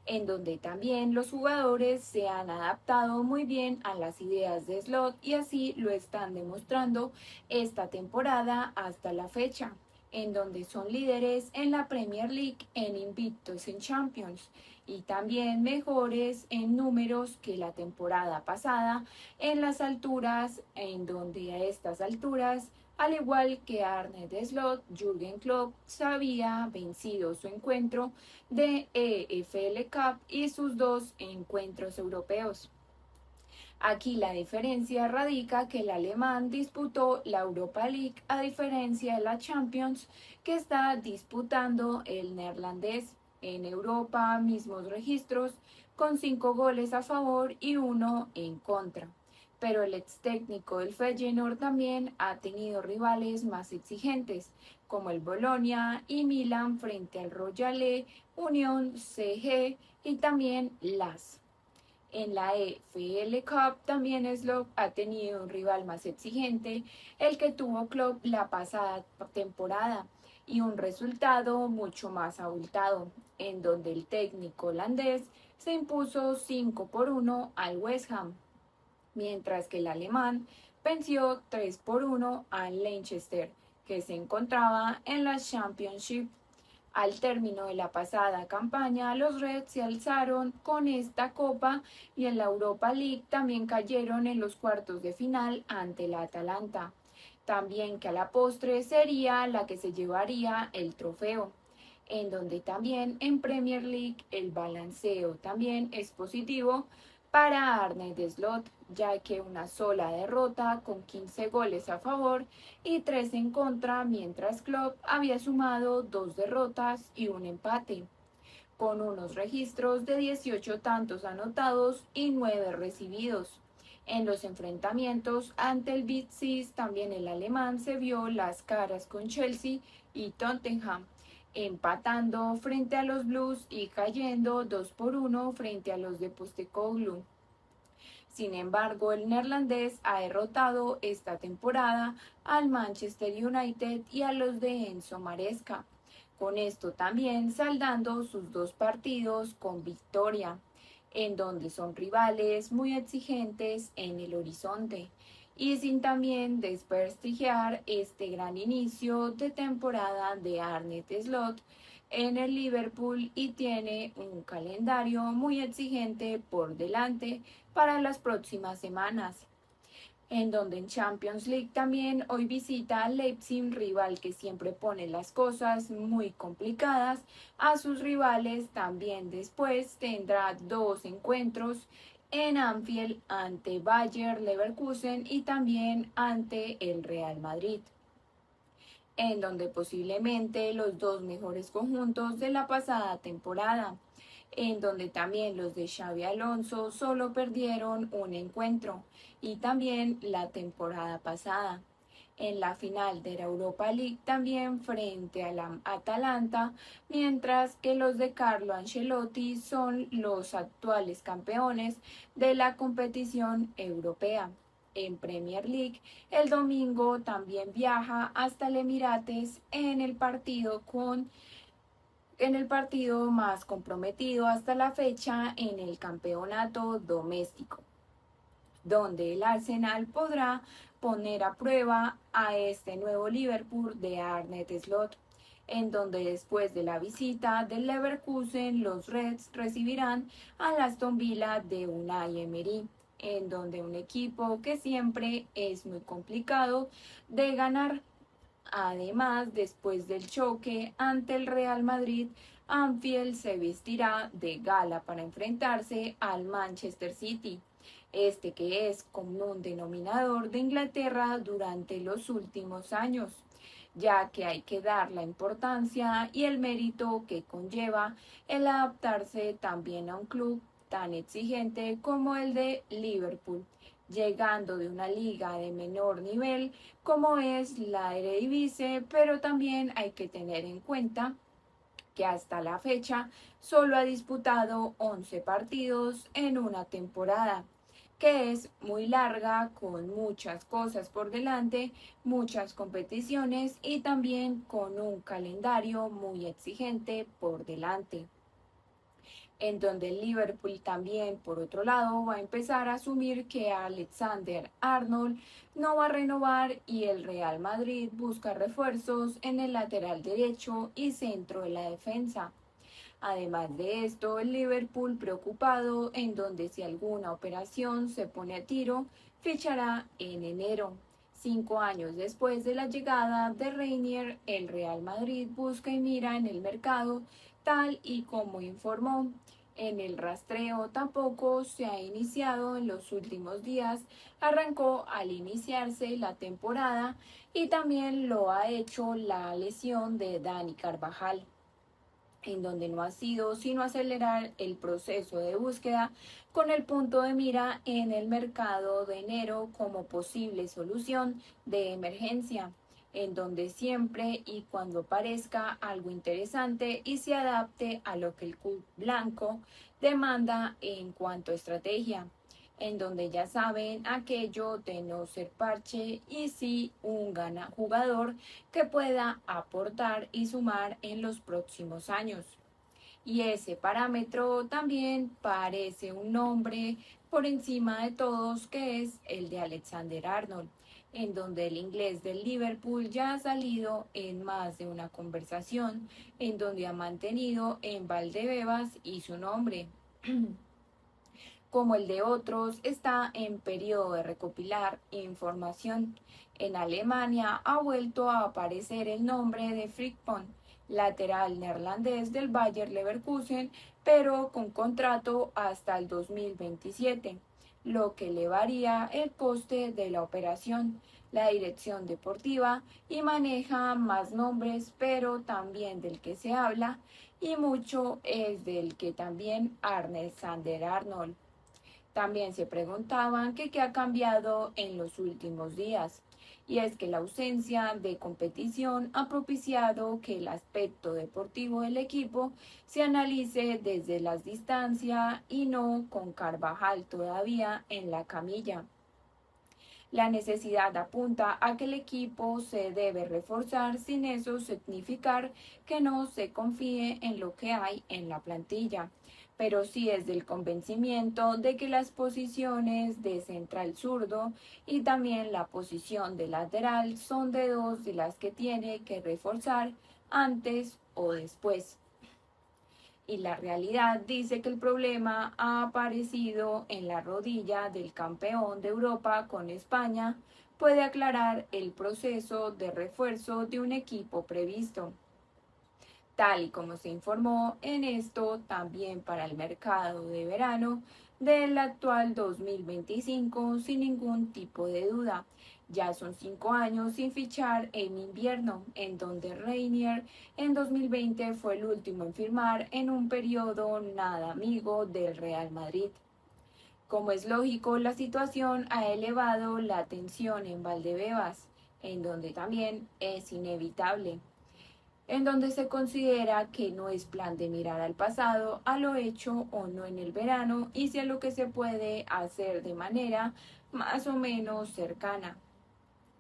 en donde también los jugadores se han adaptado muy bien a las ideas de Slot y así lo están demostrando esta temporada hasta la fecha, en donde son líderes en la Premier League, en invictos en Champions y también mejores en números que la temporada pasada en las alturas, en donde a estas alturas, al igual que Arne Slot, Jürgen Klopp había vencido su encuentro de EFL Cup y sus dos encuentros europeos. Aquí la diferencia radica que el alemán disputó la Europa League a diferencia de la Champions que está disputando el neerlandés. En Europa, mismos registros, con 5 goles a favor y 1 en contra. Pero el ex técnico del Feyenoord también ha tenido rivales más exigentes, como el Bolonia y Milan frente al Royale, Unión CG y también LAS. En la EFL Cup también Slot ha tenido un rival más exigente, el que tuvo Klopp la pasada temporada, y un resultado mucho más abultado, en donde el técnico holandés se impuso 5-1 al West Ham, mientras que el alemán venció 3-1 al Leicester, que se encontraba en la Championship. Al término de la pasada campaña, los Reds se alzaron con esta copa y en la Europa League también cayeron en los cuartos de final ante la Atalanta. También que a la postre sería la que se llevaría el trofeo, en donde también en Premier League el balanceo también es positivo para Arne Slot, ya que una sola derrota con 15 goles a favor y 3 en contra, mientras Klopp había sumado 2 derrotas y un empate, con unos registros de 18 tantos anotados y 9 recibidos. En los enfrentamientos ante el Big Six también el alemán se vio las caras con Chelsea y Tottenham, empatando frente a los Blues y cayendo 2-1 frente a los de Postecoglou. Sin embargo, el neerlandés ha derrotado esta temporada al Manchester United y a los de Enzo Maresca, con esto también saldando sus 2 partidos con victoria, en donde son rivales muy exigentes en el horizonte, y sin también desprestigiar este gran inicio de temporada de Arne Slot en el Liverpool, y tiene un calendario muy exigente por delante para las próximas semanas, en donde en Champions League también hoy visita al Leipzig, rival que siempre pone las cosas muy complicadas a sus rivales. También después tendrá 2 encuentros en Anfield ante Bayer Leverkusen y también ante el Real Madrid. en donde posiblemente los dos mejores conjuntos de la pasada temporada, en donde también los de Xabi Alonso solo perdieron un encuentro, y también la temporada pasada. En la final de la Europa League también frente a la Atalanta, mientras que los de Carlo Ancelotti son los actuales campeones de la competición europea. En Premier League, el domingo también viaja hasta el Emirates en el partido más comprometido hasta la fecha en el campeonato doméstico, donde el Arsenal podrá poner a prueba a este nuevo Liverpool de Arne Slot, en donde después de la visita del Leverkusen, los Reds recibirán al Aston Villa de Unai Emery, en donde un equipo que siempre es muy complicado de ganar. Además, después del choque ante el Real Madrid, Anfield se vestirá de gala para enfrentarse al Manchester City, que es común denominador de Inglaterra durante los últimos años, ya que hay que dar la importancia y el mérito que conlleva el adaptarse también a un club tan exigente como el de Liverpool, llegando de una liga de menor nivel como es la Eredivisie, pero también hay que tener en cuenta que hasta la fecha solo ha disputado 11 partidos en una temporada, que es muy larga, con muchas cosas por delante, muchas competiciones y también con un calendario muy exigente por delante, en donde el Liverpool también, por otro lado, va a empezar a asumir que Alexander-Arnold no va a renovar, y el Real Madrid busca refuerzos en el lateral derecho y centro de la defensa. Además de esto, el Liverpool preocupado, en donde si alguna operación se pone a tiro, fichará en enero. 5 años después de la llegada de Reinier, el Real Madrid busca y mira en el mercado, tal y como informó. En el rastreo tampoco se ha iniciado en los últimos días, arrancó al iniciarse la temporada y también lo ha hecho la lesión de Dani Carvajal, en donde no ha sido sino acelerar el proceso de búsqueda con el punto de mira en el mercado de enero como posible solución de emergencia, en donde siempre y cuando parezca algo interesante y se adapte a lo que el club blanco demanda en cuanto a estrategia, en donde ya saben aquello de no ser parche y sí un jugador que pueda aportar y sumar en los próximos años. Y ese parámetro también parece un nombre por encima de todos, que es el de Alexander-Arnold, en donde el inglés del Liverpool ya ha salido en más de una conversación, en donde ha mantenido en Valdebebas y su nombre. Como el de otros, está en periodo de recopilar información. En Alemania ha vuelto a aparecer el nombre de Frimpong, lateral neerlandés del Bayer Leverkusen, pero con contrato hasta el 2027, lo que elevaría el coste de la operación. La dirección deportiva y maneja más nombres, pero también del que se habla y mucho es del que también Alexander-Arnold. También se preguntaban que qué ha cambiado en los últimos días, y es que la ausencia de competición ha propiciado que el aspecto deportivo del equipo se analice desde las distancias y no con Carvajal todavía en la camilla. La necesidad apunta a que el equipo se debe reforzar, sin eso significar que no se confíe en lo que hay en la plantilla, pero sí es del convencimiento de que las posiciones de central zurdo y también la posición de lateral son de dos de las que tiene que reforzar antes o después. Y la realidad dice que el problema ha aparecido en la rodilla del campeón de Europa con España, puede aclarar el proceso de refuerzo de un equipo previsto. Tal y como se informó en esto, también para el mercado de verano, del actual 2025 sin ningún tipo de duda. Ya son 5 años sin fichar en invierno, en donde Reinier en 2020 fue el último en firmar en un periodo nada amigo del Real Madrid. Como es lógico, la situación ha elevado la tensión en Valdebebas, en donde también es inevitable, en donde se considera que no es plan de mirar al pasado, a lo hecho o no en el verano y si a lo que se puede hacer de manera más o menos cercana.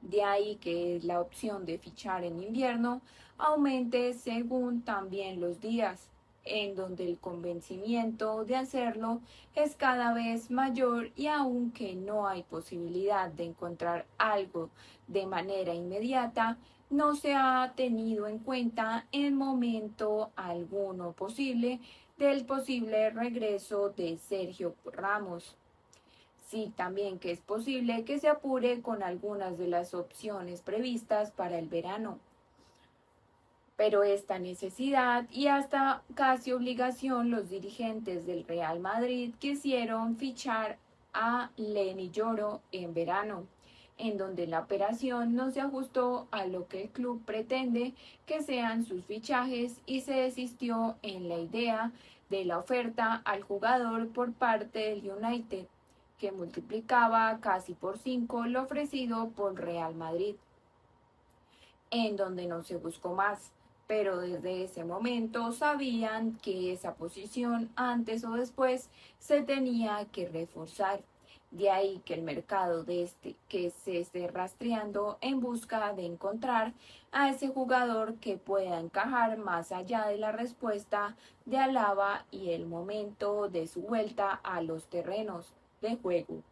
De ahí que la opción de fichar en invierno aumente según también los días, en donde el convencimiento de hacerlo es cada vez mayor y aunque no hay posibilidad de encontrar algo de manera inmediata, no se ha tenido en cuenta en momento alguno posible del posible regreso de Sergio Ramos. Sí, también que es posible que se apure con algunas de las opciones previstas para el verano. Pero esta necesidad y hasta casi obligación los dirigentes del Real Madrid quisieron fichar a Leny Yoro en verano, en donde la operación no se ajustó a lo que el club pretende que sean sus fichajes y se desistió en la idea de la oferta al jugador por parte del United, que multiplicaba casi por 5 lo ofrecido por Real Madrid, en donde no se buscó más. Pero desde ese momento sabían que esa posición antes o después se tenía que reforzar. De ahí que el mercado que se esté rastreando en busca de encontrar a ese jugador que pueda encajar más allá de la respuesta de Alaba y el momento de su vuelta a los terrenos de juego.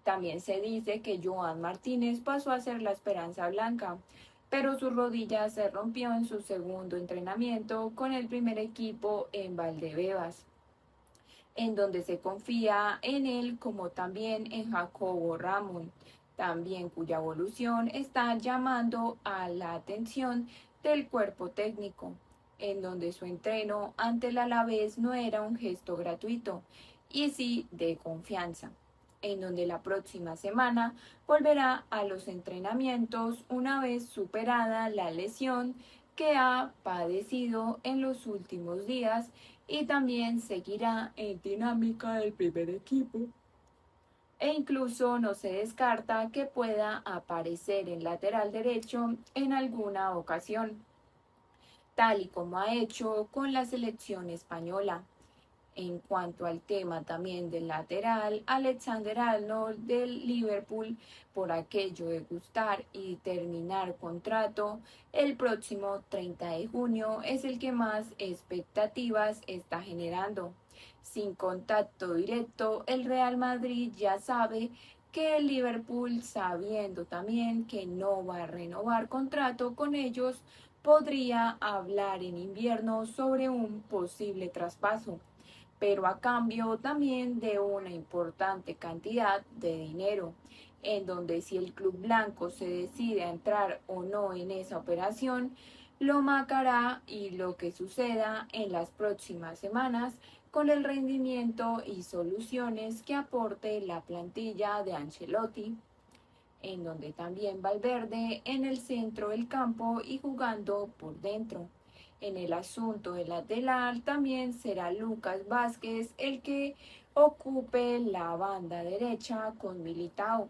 También se dice que Joan Martínez pasó a ser la esperanza blanca, pero su rodilla se rompió en su segundo entrenamiento con el primer equipo en Valdebebas, en donde se confía en él como también en Jacobo Ramón, también cuya evolución está llamando a la atención del cuerpo técnico, en donde su entreno ante el Alavés no era un gesto gratuito, y sí de confianza, en donde la próxima semana volverá a los entrenamientos una vez superada la lesión que ha padecido en los últimos días y también seguirá en dinámica del primer equipo. E incluso no se descarta que pueda aparecer en lateral derecho en alguna ocasión, tal y como ha hecho con la selección española. En cuanto al tema también del lateral, Alexander-Arnold del Liverpool, por aquello de gustar y terminar contrato el próximo 30 de junio, es el que más expectativas está generando. Sin contacto directo, el Real Madrid ya sabe que el Liverpool, sabiendo también que no va a renovar contrato con ellos, podría hablar en invierno sobre un posible traspaso, pero a cambio también de una importante cantidad de dinero, en donde si el club blanco se decide a entrar o no en esa operación, lo marcará y lo que suceda en las próximas semanas con el rendimiento y soluciones que aporte la plantilla de Ancelotti, en donde también Valverde en el centro del campo y jugando por dentro. En el asunto del lateral también será Lucas Vázquez el que ocupe la banda derecha con Militao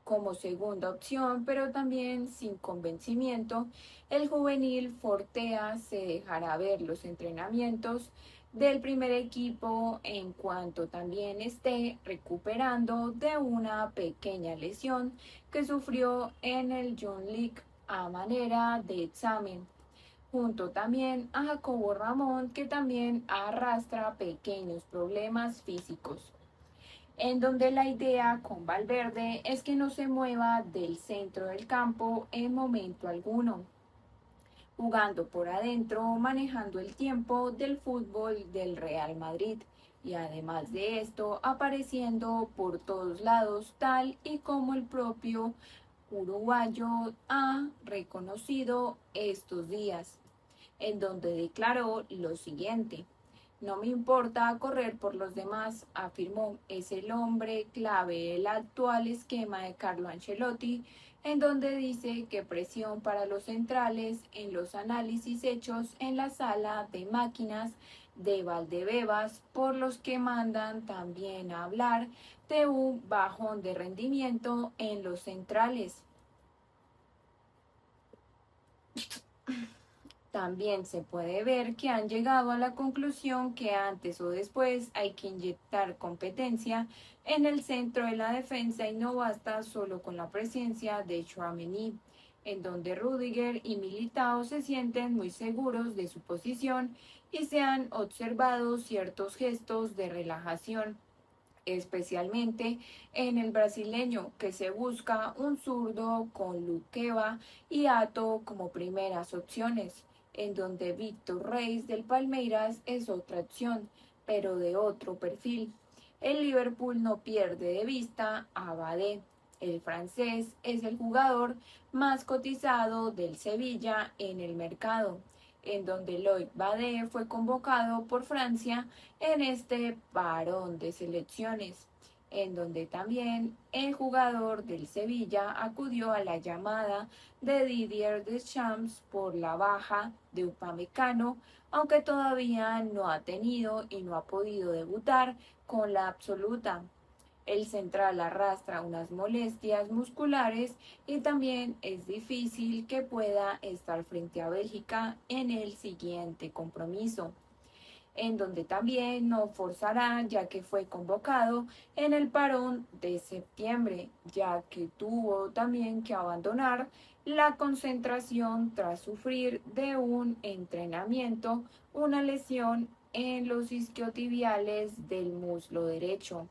como segunda opción, pero también sin convencimiento. El juvenil Fortea se dejará ver los entrenamientos del primer equipo en cuanto también esté recuperando de una pequeña lesión que sufrió en el John League a manera de examen, junto también a Jacobo Ramón, que también arrastra pequeños problemas físicos, en donde la idea con Valverde es que no se mueva del centro del campo en momento alguno, jugando por adentro, manejando el tiempo del fútbol del Real Madrid y además de esto apareciendo por todos lados, tal y como el propio uruguayo ha reconocido estos días, en donde declaró lo siguiente: No me importa correr por los demás, afirmó. Es el hombre clave del actual esquema de Carlo Ancelotti, en donde dice que presión para los centrales en los análisis hechos en la sala de máquinas de Valdebebas, por los que mandan también a hablar de un bajón de rendimiento en los centrales. También se puede ver que han llegado a la conclusión que antes o después hay que inyectar competencia en el centro de la defensa y no basta solo con la presencia de Tchouaméni, en donde Rudiger y Militao se sienten muy seguros de su posición y se han observado ciertos gestos de relajación, especialmente en el brasileño, que se busca un zurdo con Luqueba y Hato como primeras opciones, en donde Víctor Reis del Palmeiras es otra opción, pero de otro perfil. El Liverpool no pierde de vista a Badé. El francés es el jugador más cotizado del Sevilla en el mercado, en donde Loïc Badé fue convocado por Francia en este parón de selecciones, en donde también el jugador del Sevilla acudió a la llamada de Didier Deschamps por la baja de Upamecano, aunque todavía no ha tenido y no ha podido debutar con la absoluta. El central arrastra unas molestias musculares y también es difícil que pueda estar frente a Bélgica en el siguiente compromiso, en donde también no forzará ya que fue convocado en el parón de septiembre, ya que tuvo también que abandonar la concentración tras sufrir de un entrenamiento una lesión en los isquiotibiales del muslo derecho.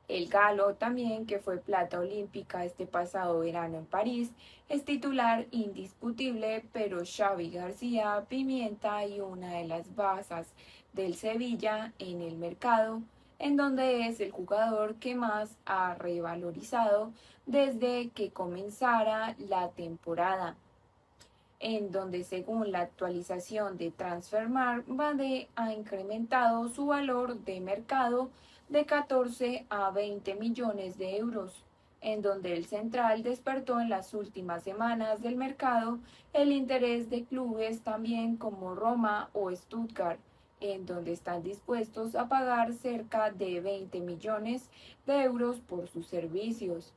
El galo también, que fue plata olímpica este pasado verano en París, es titular indiscutible, pero Xavi García Pimienta y una de las bazas del Sevilla en el mercado, en donde es el jugador que más ha revalorizado desde que comenzara la temporada, en donde según la actualización de Transfermarkt, Badé ha incrementado su valor de mercado de 14 a 20 millones de euros, en donde el central despertó en las últimas semanas del mercado el interés de clubes también como Roma o Stuttgart, en donde están dispuestos a pagar cerca de 20 millones de euros por sus servicios,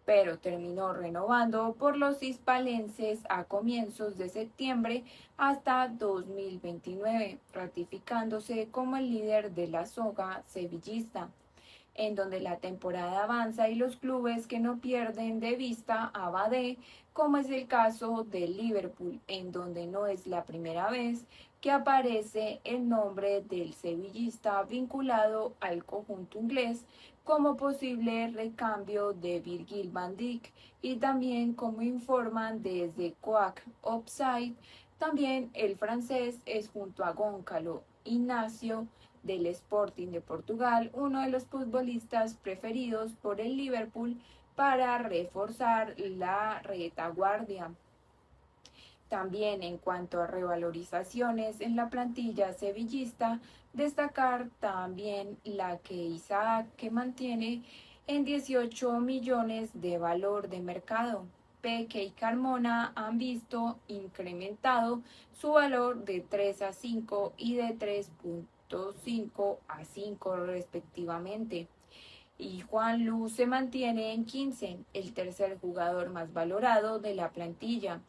pero terminó renovando por los hispalenses a comienzos de septiembre hasta 2029, ratificándose como el líder de la soga sevillista, en donde la temporada avanza y los clubes que no pierden de vista a Badé, como es el caso del Liverpool, en donde no es la primera vez que aparece el nombre del sevillista vinculado al conjunto inglés como posible recambio de Virgil van Dijk, y también, como informan desde Quack Offside, también el francés es junto a Gonçalo Inácio del Sporting de Portugal uno de los futbolistas preferidos por el Liverpool para reforzar la retaguardia. También en cuanto a revalorizaciones en la plantilla sevillista, destacar también la que Isaac, que mantiene en 18 millones de valor de mercado. Peque y Carmona han visto incrementado su valor de 3 a 5 y de 3.5 a 5 respectivamente. Y Juan Luz se mantiene en 15, el tercer jugador más valorado de la plantilla.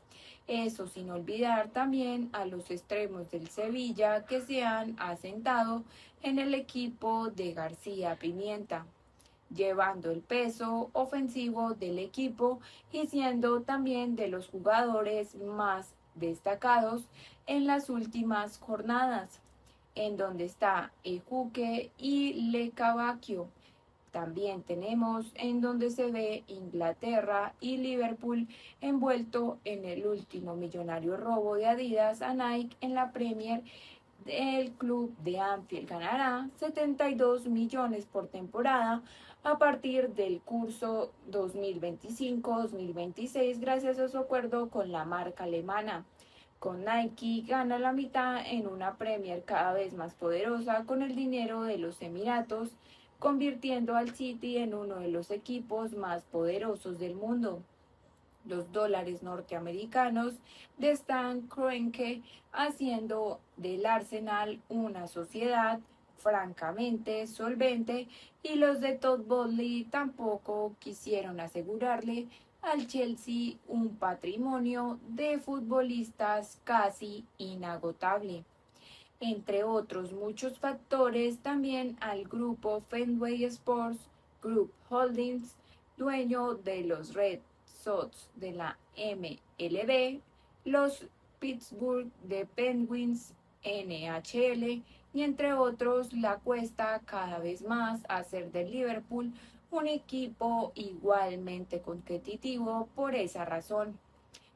Eso sin olvidar también a los extremos del Sevilla que se han asentado en el equipo de García Pimienta, llevando el peso ofensivo del equipo y siendo también de los jugadores más destacados en las últimas jornadas, en donde está Ejuque y Lecavacchio. También tenemos en donde se ve Inglaterra y Liverpool envuelto en el último millonario robo de Adidas a Nike en la Premier. El club de Anfield ganará 72 millones por temporada a partir del curso 2025-2026 gracias a su acuerdo con la marca alemana. Con Nike gana la mitad en una Premier cada vez más poderosa con el dinero de los Emiratos, convirtiendo al City en uno de los equipos más poderosos del mundo. Los dólares norteamericanos de Stan Kroenke haciendo del Arsenal una sociedad francamente solvente, y los de Todd Boehly tampoco quisieron asegurarle al Chelsea un patrimonio de futbolistas casi inagotable. Entre otros muchos factores, también al grupo Fenway Sports Group Holdings, dueño de los Red Sox de la MLB, los Pittsburgh de Penguins, NHL, y entre otros, la cuesta cada vez más hacer del Liverpool un equipo igualmente competitivo por esa razón,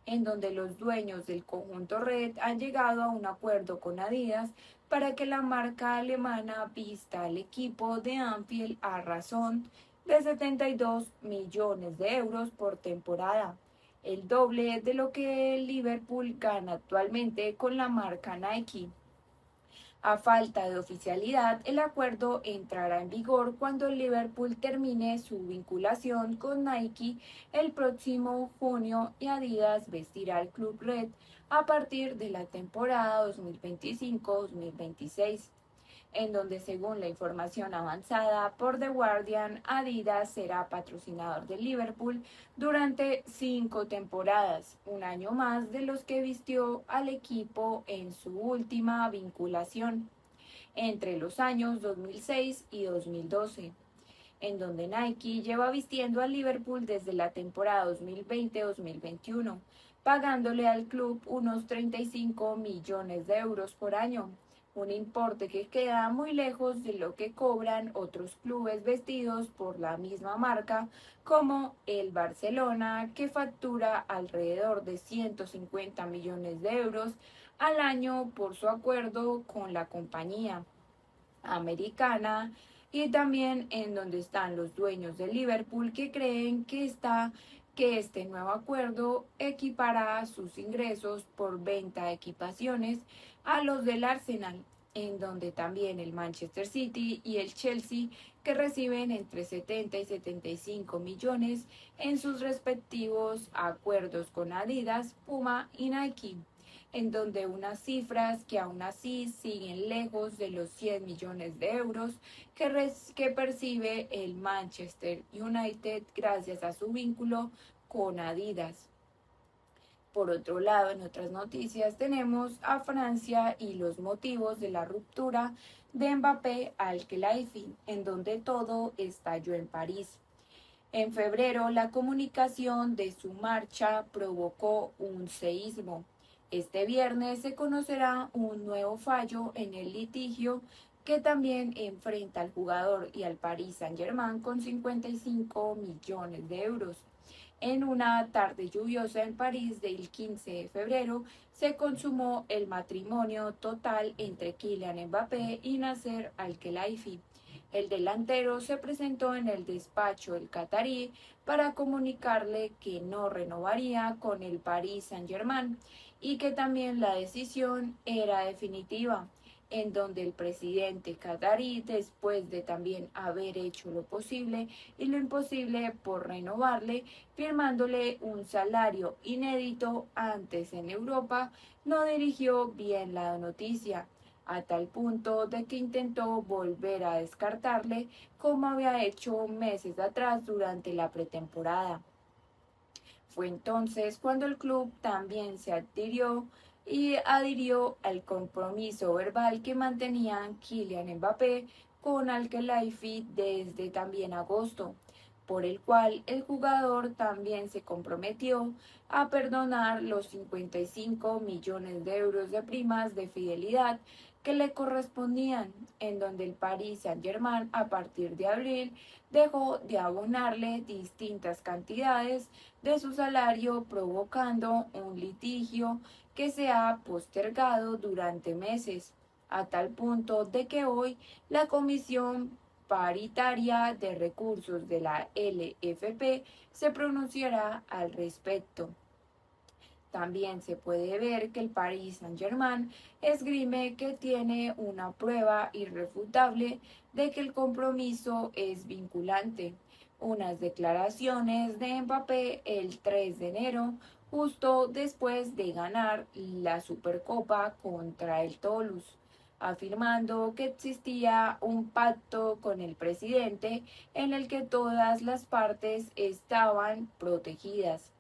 en donde los dueños del conjunto Red han llegado a un acuerdo con Adidas para que la marca alemana vista al equipo de Anfield a razón de 72 millones de euros por temporada, el doble de lo que el Liverpool gana actualmente con la marca Nike. A falta de oficialidad, el acuerdo entrará en vigor cuando el Liverpool termine su vinculación con Nike el próximo junio, y Adidas vestirá al Club Red a partir de la temporada 2025-2026. En donde, según la información avanzada por The Guardian, Adidas será patrocinador de Liverpool durante 5 temporadas, un año más de los que vistió al equipo en su última vinculación, entre los años 2006 y 2012, en donde Nike lleva vistiendo al Liverpool desde la temporada 2020-2021, pagándole al club unos 35 millones de euros por año, un importe que queda muy lejos de lo que cobran otros clubes vestidos por la misma marca, como el Barcelona, que factura alrededor de 150 millones de euros al año por su acuerdo con la compañía americana, y también en donde están los dueños de Liverpool, que creen que este nuevo acuerdo equipará sus ingresos por venta de equipaciones a los del Arsenal, en donde también el Manchester City y el Chelsea, que reciben entre 70 y 75 millones en sus respectivos acuerdos con Adidas, Puma y Nike, en donde unas cifras que aún así siguen lejos de los 100 millones de euros que percibe el Manchester United gracias a su vínculo con Adidas. Por otro lado, en otras noticias tenemos a Francia y los motivos de la ruptura de Mbappé al Khelaifi, en donde todo estalló en París. En febrero, la comunicación de su marcha provocó un seísmo. Este viernes se conocerá un nuevo fallo en el litigio que también enfrenta al jugador y al Paris Saint-Germain con 55 millones de euros. En una tarde lluviosa en París del 15 de febrero se consumó el matrimonio total entre Kylian Mbappé y Nasser Al-Khelaifi. El delantero se presentó en el despacho del catarí para comunicarle que no renovaría con el Paris Saint-Germain y que también la decisión era definitiva, en donde el presidente catarí, después de también haber hecho lo posible y lo imposible por renovarle, firmándole un salario inédito antes en Europa, no dirigió bien la noticia, a tal punto de que intentó volver a descartarle como había hecho meses atrás durante la pretemporada. Fue entonces cuando el club también se adhirió al compromiso verbal que mantenían Kylian Mbappé con Al-Khelaifi desde también agosto, por el cual el jugador también se comprometió a perdonar los 55 millones de euros de primas de fidelidad que le correspondían, en donde el Paris Saint-Germain a partir de abril dejó de abonarle distintas cantidades de su salario, provocando un litigio que se ha postergado durante meses, a tal punto de que hoy la Comisión Paritaria de Recursos de la LFP se pronunciará al respecto. También se puede ver que el Paris Saint-Germain esgrime que tiene una prueba irrefutable de que el compromiso es vinculante. Unas declaraciones de Mbappé el 3 de enero, justo después de ganar la Supercopa contra el Toulouse, afirmando que existía un pacto con el presidente en el que todas las partes estaban protegidas.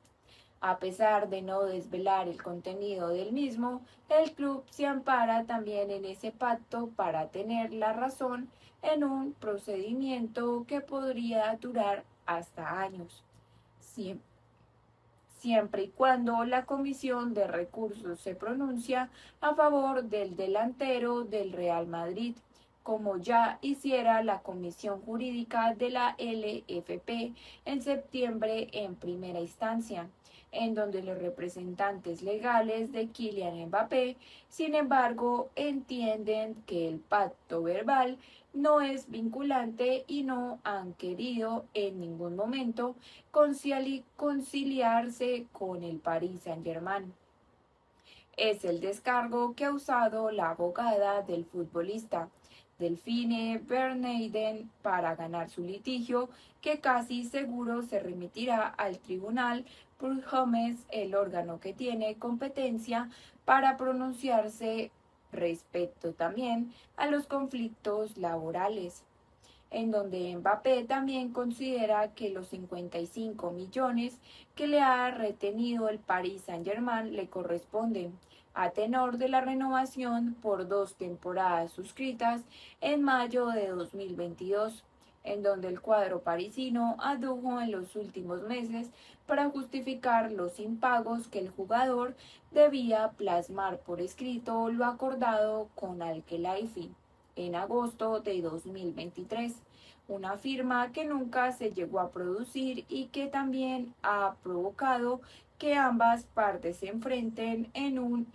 A pesar de no desvelar el contenido del mismo, el club se ampara también en ese pacto para tener la razón en un procedimiento que podría durar hasta años, siempre y cuando la Comisión de Recursos se pronuncia a favor del delantero del Real Madrid, como ya hiciera la Comisión Jurídica de la LFP en septiembre en primera instancia, en donde los representantes legales de Kylian Mbappé, sin embargo, entienden que el pacto verbal no es vinculante y no han querido en ningún momento conciliarse con el Paris Saint-Germain. Es el descargo que ha usado la abogada del futbolista, Delphine Bernheiden, para ganar su litigio, que casi seguro se remitirá al tribunal Prud'homme, el órgano que tiene competencia para pronunciarse respecto también a los conflictos laborales, en donde Mbappé también considera que los 55 millones que le ha retenido el Paris Saint-Germain le corresponden, a tenor de la renovación por 2 temporadas suscritas en mayo de 2022, en donde el cuadro parisino adujo en los últimos meses para justificar los impagos que el jugador debía plasmar por escrito lo acordado con Al-Khelaifi en agosto de 2023, una firma que nunca se llegó a producir y que también ha provocado que ambas partes se enfrenten en un